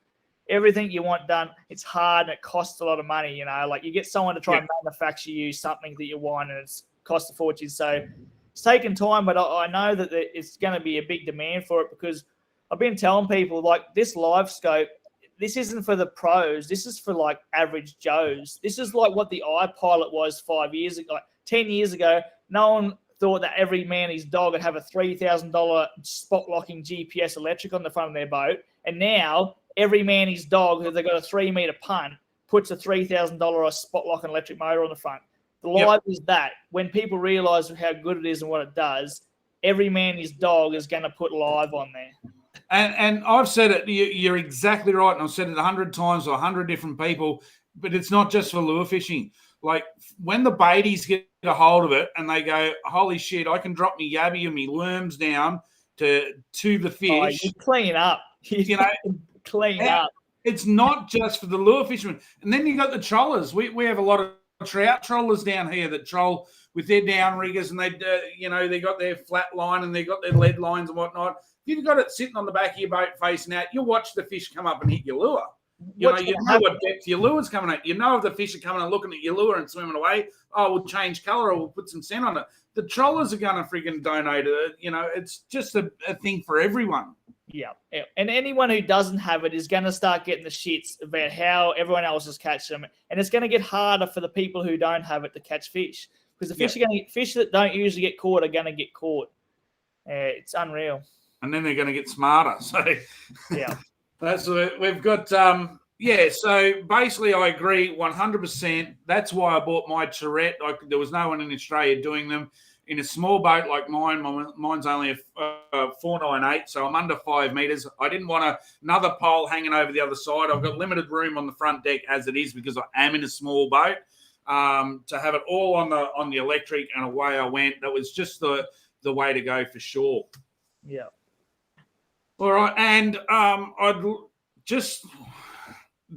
S2: everything you want done, it's hard and it costs a lot of money. You know, like you get someone to try and manufacture you something that you want, and it's cost a fortune. So it's taking time, but I know that it's going to be a big demand for it, because I've been telling people, like, this live scope, this isn't for the pros. This is for like average Joes. This is like what the iPilot was 5 years ago, like 10 years ago. No one thought that every man and his dog would have a $3,000 spot locking GPS electric on the front of their boat. And now every man and his dog, who they've got a 3-meter punt, puts a $3,000 spot locking electric motor on the front. The live is that. When people realize how good it is and what it does, every man and his dog is going to put live on there.
S1: And I've said it, you're exactly right, and I've said it 100 times to 100 different people, but it's not just for lure fishing. Like, when the baities get a hold of it and they go, holy shit, I can drop me yabby and me worms down to the fish.
S2: Oh, you clean up.
S1: You know,
S2: clean up.
S1: It's not just for the lure fishermen. And then you got the trollers. We have a lot of trout trollers down here that troll with their downriggers, and they got their flat line and they got their lead lines and whatnot. If you've got it sitting on the back of your boat facing out, you'll watch the fish come up and hit your lure. You know what depth your lure's coming at. You know if the fish are coming and looking at your lure and swimming away, we'll change colour or we'll put some scent on it. The trollers are going to freaking donate it. You know, it's just a thing for everyone.
S2: Yeah. And anyone who doesn't have it is going to start getting the shits about how everyone else is catching them. And it's going to get harder for the people who don't have it to catch fish, because the fish are going to fish that don't usually get caught are going to get caught. It's unreal.
S1: And then they're going to get smarter. So
S2: yeah,
S1: that's what we've got. So basically I agree 100%. That's why I bought my Tourette. There was no one in Australia doing them. In a small boat like mine, mine's only a 498, so I'm under 5 meters. I didn't want another pole hanging over the other side. I've got limited room on the front deck as it is because I am in a small boat. To have it all on the electric, and away I went. That was just the way to go for sure.
S2: Yeah.
S1: All right, and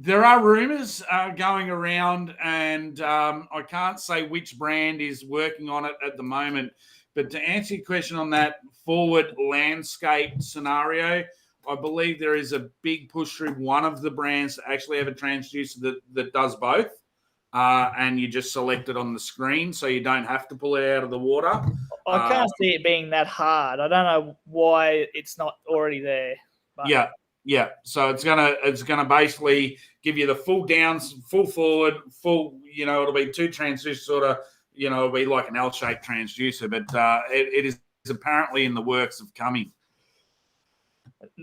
S1: there are rumours going around, and I can't say which brand is working on it at the moment. But to answer your question on that forward landscape scenario, I believe there is a big push through one of the brands to actually have a transducer that does both. And you just select it on the screen, so you don't have to pull it out of the water.
S2: I can't see it being that hard. I don't know why it's not already there. But.
S1: Yeah. So it's gonna basically give you the full downs, full forward, full. It'll be 2 transducers, sort of. It'll be like an L-shaped transducer, but it is apparently in the works of coming.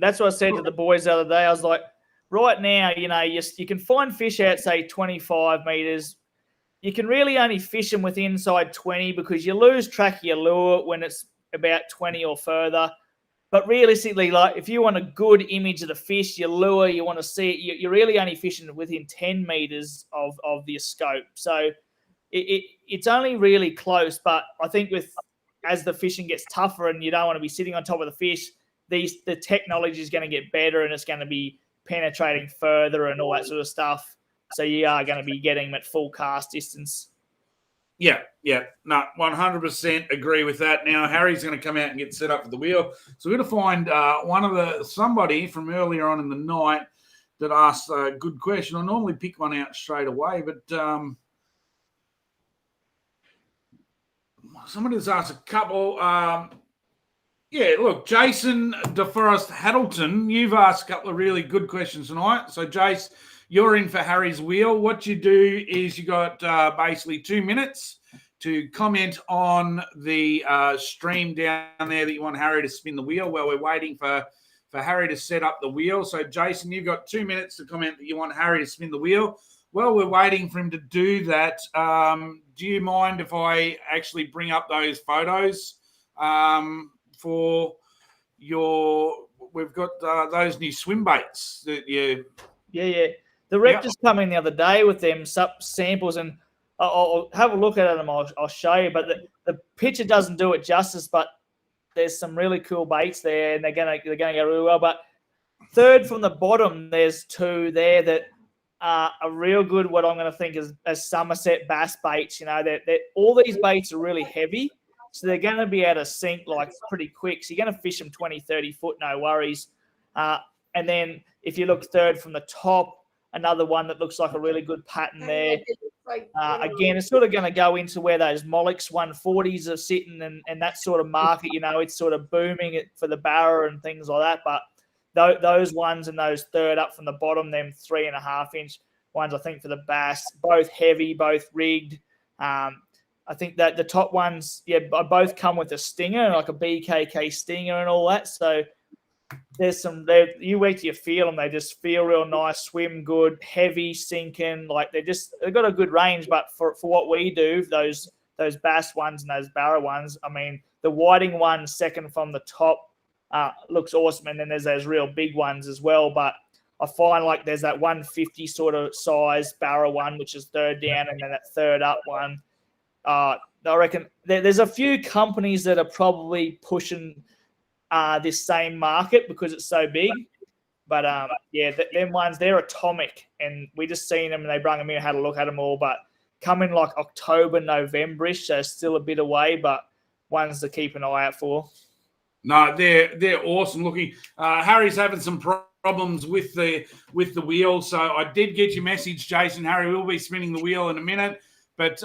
S2: That's what I said to the boys the other day. I was like, right now, you can find fish out, say, 25 meters. You can really only fish them with inside 20 because you lose track of your lure when it's about 20 or further. But realistically, like if you want a good image of the fish, your lure, you want to see it, you're really only fishing within 10 meters of the scope. So it's only really close. But I think as the fishing gets tougher and you don't want to be sitting on top of the fish, the technology is going to get better and it's going to be penetrating further and all that sort of stuff. So you are going to be getting them at full cast distance.
S1: Yeah. No, 100% agree with that. Now, Harry's going to come out and get set up for the wheel. So we're going to find somebody from earlier on in the night that asked a good question. I normally pick one out straight away, but somebody has asked a couple. Look, Jason DeForest Haddleton, you've asked a couple of really good questions tonight. So, Jace, you're in for Harry's wheel. What you do is you got basically 2 minutes to comment on the stream down there that you want Harry to spin the wheel while we're waiting for Harry to set up the wheel. So, Jason, you've got 2 minutes to comment that you want Harry to spin the wheel. While we're waiting for him to do that, do you mind if I actually bring up those photos for we've got those new swim baits that you...
S2: Yeah. The rep just come in the other day with them samples, and I'll have a look at them. I'll show you. But the picture doesn't do it justice. But there's some really cool baits there, and they're gonna go really well. But third from the bottom, there's 2 there that are real good. What I'm going to think is as Somerset bass baits. They're all these baits are really heavy, so they're going to be able to sink like pretty quick. So you're going to fish them 20, 30 foot, no worries. And then if you look third from the top, another one that looks like a really good pattern there. Again, it's sort of going to go into where those Mollix 140s are sitting and that sort of market, it's sort of booming for the barra and things like that. But those ones and those third up from the bottom, them 3.5-inch ones, I think for the bass, both heavy, both rigged. I think that the top ones, both come with a stinger, like a BKK stinger and all that. So there's some there. You wait till you feel them; they just feel real nice, swim good, heavy, sinking. Like they've got a good range. But for what we do, those bass ones and those barra ones, I mean, the whiting one second from the top looks awesome, and then there's those real big ones as well. But I find like there's that 150 sort of size barra one, which is third down, and then that third up one. I reckon there's a few companies that are probably pushing this same market because it's so big. But them ones, they're atomic, and we just seen them and they brought them in and had a look at them all. But coming like October, November-ish, so still a bit away, but ones to keep an eye out for.
S1: No, they're awesome looking. Harry's having some problems with the wheel, so I did get your message, Jason. Harry will be spinning the wheel in a minute, but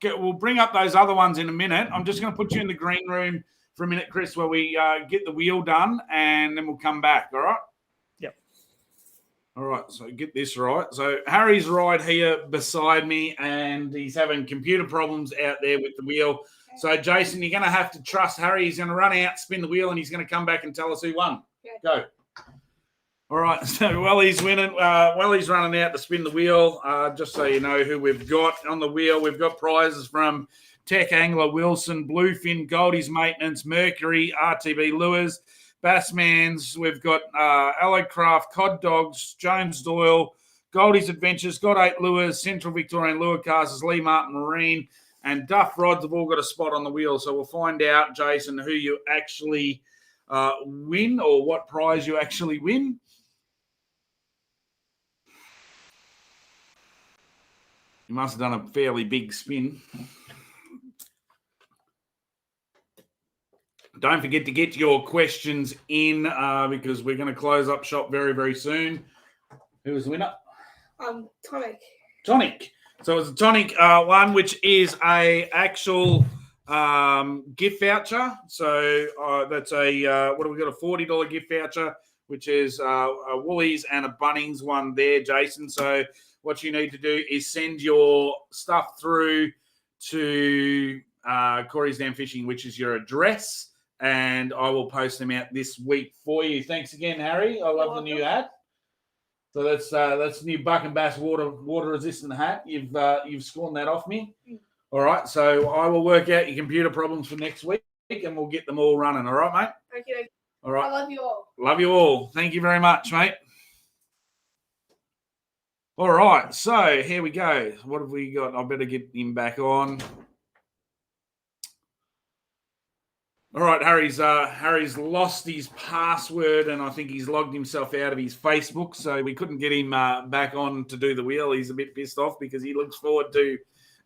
S1: we'll bring up those other ones in a minute. I'm just going to put you in the green room for a minute, Kris, where we get the wheel done, and then we'll come back. All right?
S2: Yep.
S1: All right, so get this right. So Harry's right here beside me, and he's having computer problems out there with the wheel. So, Jason, you're going to have to trust Harry. He's going to run out, spin the wheel, and he's going to come back and tell us who won. Go. All right, so while he's winning, while he's running out to spin the wheel, just so you know who we've got on the wheel, we've got prizes from Tech Angler Wilson, Bluefin, Goldie's Maintenance, Mercury, RTB Lures, Bassman's. We've got Allocraft, Cod Dogs, Jones Doyle, Goldie's Adventures, God 8 Lures, Central Victorian Lure Casters, Lee Martin Marine, and Duff Rods have all got a spot on the wheel. So we'll find out, Jason, who you actually win or what prize you actually win. You must have done a fairly big spin. Don't forget to get your questions in because we're going to close up shop very, very soon. Who was the winner?
S3: Tonic.
S1: Tonic. So it's a Tonic one, which is a actual gift voucher. So that's a what have we got? A $40 gift voucher, which is a Woolies and a Bunnings one there, Jason. So what you need to do is send your stuff through to Corey's Dam Fishing, which is your address, and I will post them out this week for you. Thanks again, Harry. I love the new hat. So that's new Buck and Bass water resistant hat. You've scorned that off me. All right. So I will work out your computer problems for next week, and we'll get them all running. All right, mate.
S3: Okay.
S1: All right.
S3: I love you all.
S1: Love you all. Thank you very much, mate. All right. So here we go. What have we got? I better get him back on. All right, Harry's lost his password, and I think he's logged himself out of his Facebook, so we couldn't get him back on to do the wheel. He's a bit pissed off because he looks forward to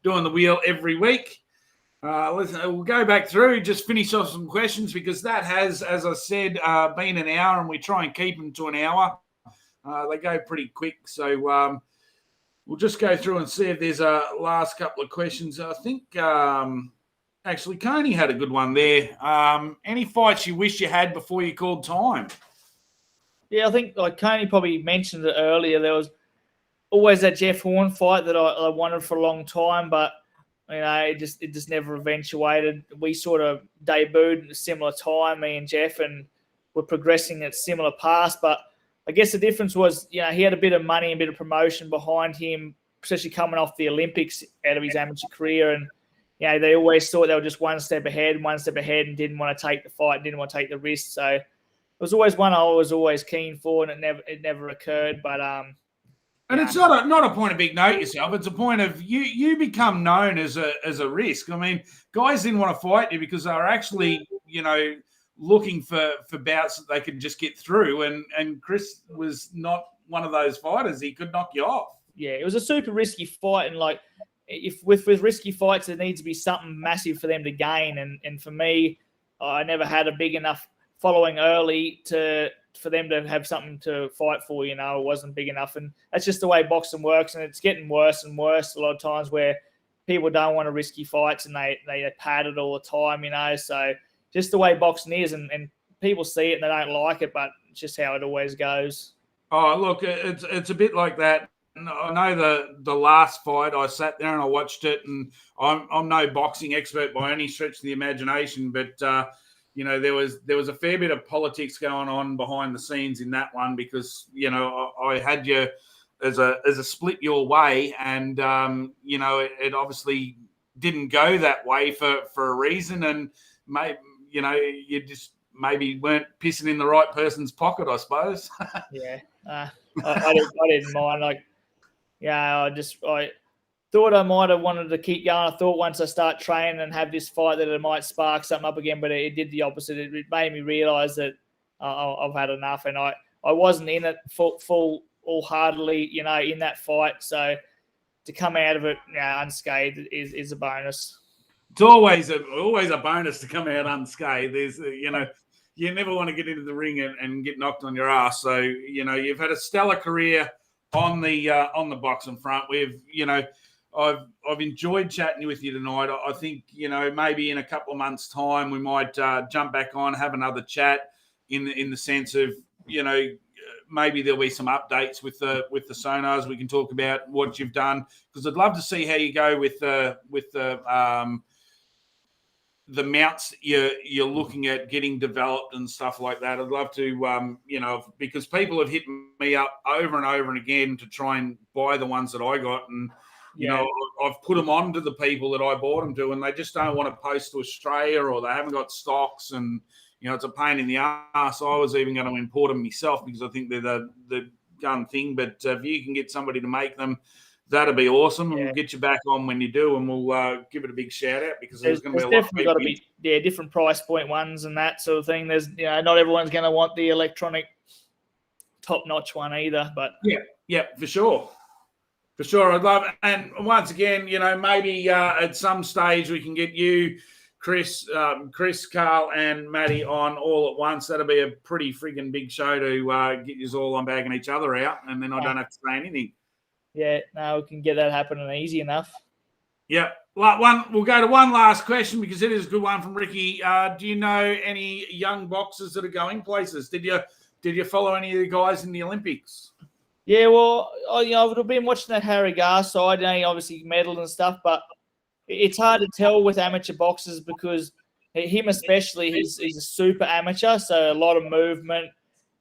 S1: doing the wheel every week. We'll go back through, just finish off some questions because that has, as I said, been an hour, and we try and keep them to an hour. They go pretty quick, so we'll just go through and see if there's a last couple of questions. I think... Actually, Coney had a good one there. Any fights you wish you had before you called time?
S2: Yeah, I think like Coney probably mentioned it earlier. There was always that Jeff Horn fight that I wanted for a long time, but you know it just never eventuated. We sort of debuted at a similar time, me and Jeff, and we're progressing at similar paths. But I guess the difference was, you know, he had a bit of money and a bit of promotion behind him, especially coming off the Olympics out of his amateur career, and you know, they always thought they were just one step ahead, and didn't want to take the fight, didn't want to take the risk. So it was always one I was always keen for, and it never occurred. But
S1: and it's not a point of big note yourself. It's a point of you become known as a risk. I mean, guys didn't want to fight you because they were actually, you know, looking for bouts that they could just get through. And Kris was not one of those fighters. He could knock you off.
S2: Yeah, it was a super risky fight, and like. If with risky fights, there needs to be something massive for them to gain. And for me, I never had a big enough following early for them to have something to fight for. You know, it wasn't big enough. And that's just the way boxing works. And it's getting worse and worse a lot of times where people don't want to risky fights and they pad it all the time, you know. So just the way boxing is, and people see it and they don't like it, but it's just how it always goes.
S1: Oh, look, it's a bit like that. I know the last fight, I sat there and I watched it, and I'm no boxing expert by any stretch of the imagination, but you know, there was a fair bit of politics going on behind the scenes in that one because, you know, I had you as a split your way, and you know, it obviously didn't go that way for a reason, and you know, you just maybe weren't pissing in the right person's pocket, I suppose.
S2: Yeah, I didn't mind. Like, yeah, I thought I might have wanted to keep going. I thought once I start training and have this fight that it might spark something up again, but it did the opposite. It made me realise that I've had enough, and I wasn't in it full wholeheartedly, you know, in that fight. So to come out of it, you know, unscathed is a bonus.
S1: It's always a bonus to come out unscathed. There's, you know, you never want to get into the ring and get knocked on your ass. So, you know, you've had a stellar career on the boxing front. We've, you know, I've enjoyed chatting with you tonight. I think, maybe in a couple of months' time we might jump back on, have another chat in the sense of, maybe there'll be some updates with the sonars. We can talk about what you've done, because I'd love to see how you go with the mounts you're looking at getting developed and stuff like that. I'd love to, because people have hit me up over and over and again to try and buy the ones that I got, and I've put them on to the people that I bought them to, and they just don't want to post to Australia, or they haven't got stocks, and it's a pain in the ass. I was even going to import them myself because I think they're the gun thing. But if you can get somebody to make them, that'd be awesome. And we'll get you back on when you do, and we'll give it a big shout out, because there's going to be a lot of people.
S2: Definitely got to be different price point ones and that sort of thing. There's not everyone's going to want the electronic top notch one either. But
S1: yeah, for sure. For sure, I'd love it. And once again, maybe at some stage we can get you, Chris, Carl, and Matty on all at once. That'll be a pretty friggin' big show to get you all on bagging each other out, and then I don't have to say anything.
S2: Yeah, no, we can get that happening easy enough.
S1: Yeah. We'll go to one last question, because it is a good one from Ricky. Do you know any young boxers that are going places? Did you follow any of the guys in the Olympics?
S2: Yeah, well, I've been watching that Harry Gar side. He obviously medalled and stuff, but it's hard to tell with amateur boxers, because him especially, he's a super amateur, so a lot of movement.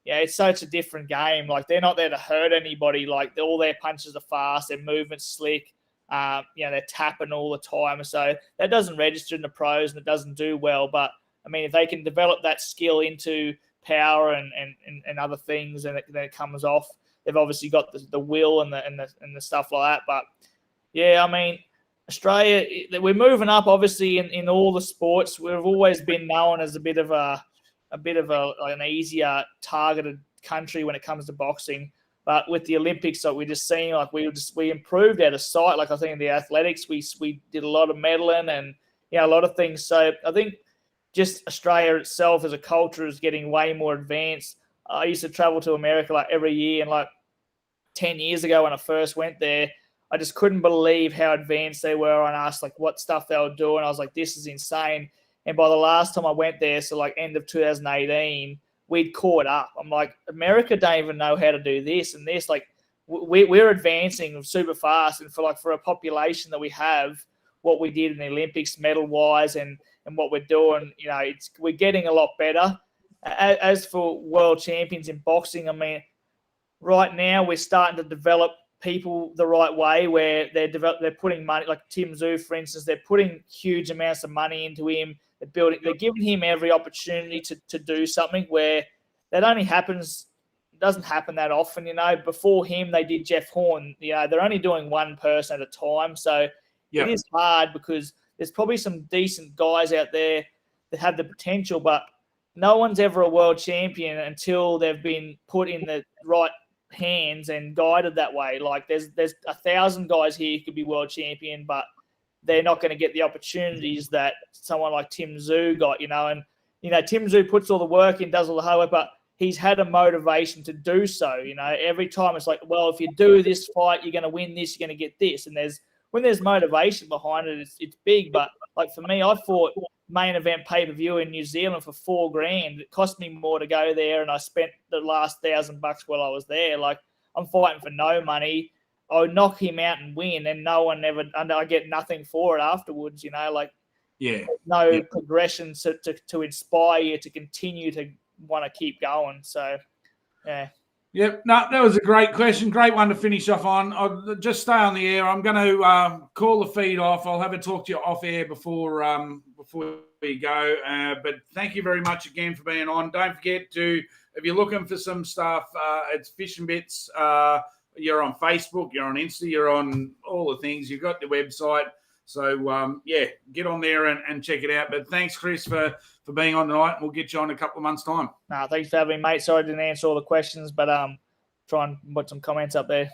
S2: Yeah, it's such a different game. Like, they're not there to hurt anybody. Like, all their punches are fast, their movement's slick. They're tapping all the time. So that doesn't register in the pros, and it doesn't do well. But I mean, if they can develop that skill into power and other things, and then it comes off, they've obviously got the will and the stuff like that. But yeah, I mean, Australia, we're moving up obviously in all the sports. We've always been known as a bit of an easier targeted country when it comes to boxing. But with the Olympics, like, we're just seeing, like, we improved out of sight. Like, I think in the athletics, we did a lot of medaling and a lot of things. So I think just Australia itself as a culture is getting way more advanced. I used to travel to America like every year, and like 10 years ago when I first went there, I just couldn't believe how advanced they were on us, like what stuff they were doing. I was like, this is insane. And by the last time I went there, so like end of 2018, we'd caught up. I'm like, America don't even know how to do this and this. Like, we're advancing super fast, and for a population that we have, what we did in the Olympics medal wise and what we're doing, we're getting a lot better. As for world champions in boxing, I mean, right now we're starting to develop people the right way, where they're putting money, like Tim Tszyu, for instance, they're putting huge amounts of money into him. They're giving him every opportunity to do something, where that only doesn't happen that often. Before him, they did Jeff Horn. They're only doing one person at a time. So It is hard, because there's probably some decent guys out there that have the potential, but no one's ever a world champion until they've been put in the right hands and guided that way. Like, there's 1,000 guys here who could be world champion, but they're not going to get the opportunities that someone like Tim Tszyu got, and Tim Tszyu puts all the work in, does all the hard work, but he's had a motivation to do so. Every time it's like, well, if you do this fight, you're going to win this, you're going to get this. And when there's motivation behind it, it's big. But like for me, I fought main event pay-per-view in New Zealand for $4,000. It cost me more to go there, and I spent the last $1,000 while I was there. Like, I'm fighting for no money. I would knock him out and win, and I get nothing for it afterwards. No progression to inspire you to continue to want to keep going. So, yeah.
S1: Yep. No, that was a great question. Great one to finish off on. I'll just stay on the air. I'm going to call the feed off. I'll have a talk to you off air before we go. But thank you very much again for being on. Don't forget to, if you're looking for some stuff, it's Fish and Bits. You're on Facebook, you're on Insta, you're on all the things. You've got the website. So, get on there and check it out. But thanks, Chris, for being on tonight. We'll get you on in a couple of months' time.
S2: Thanks for having me, mate. Sorry I didn't answer all the questions, but try and put some comments up there.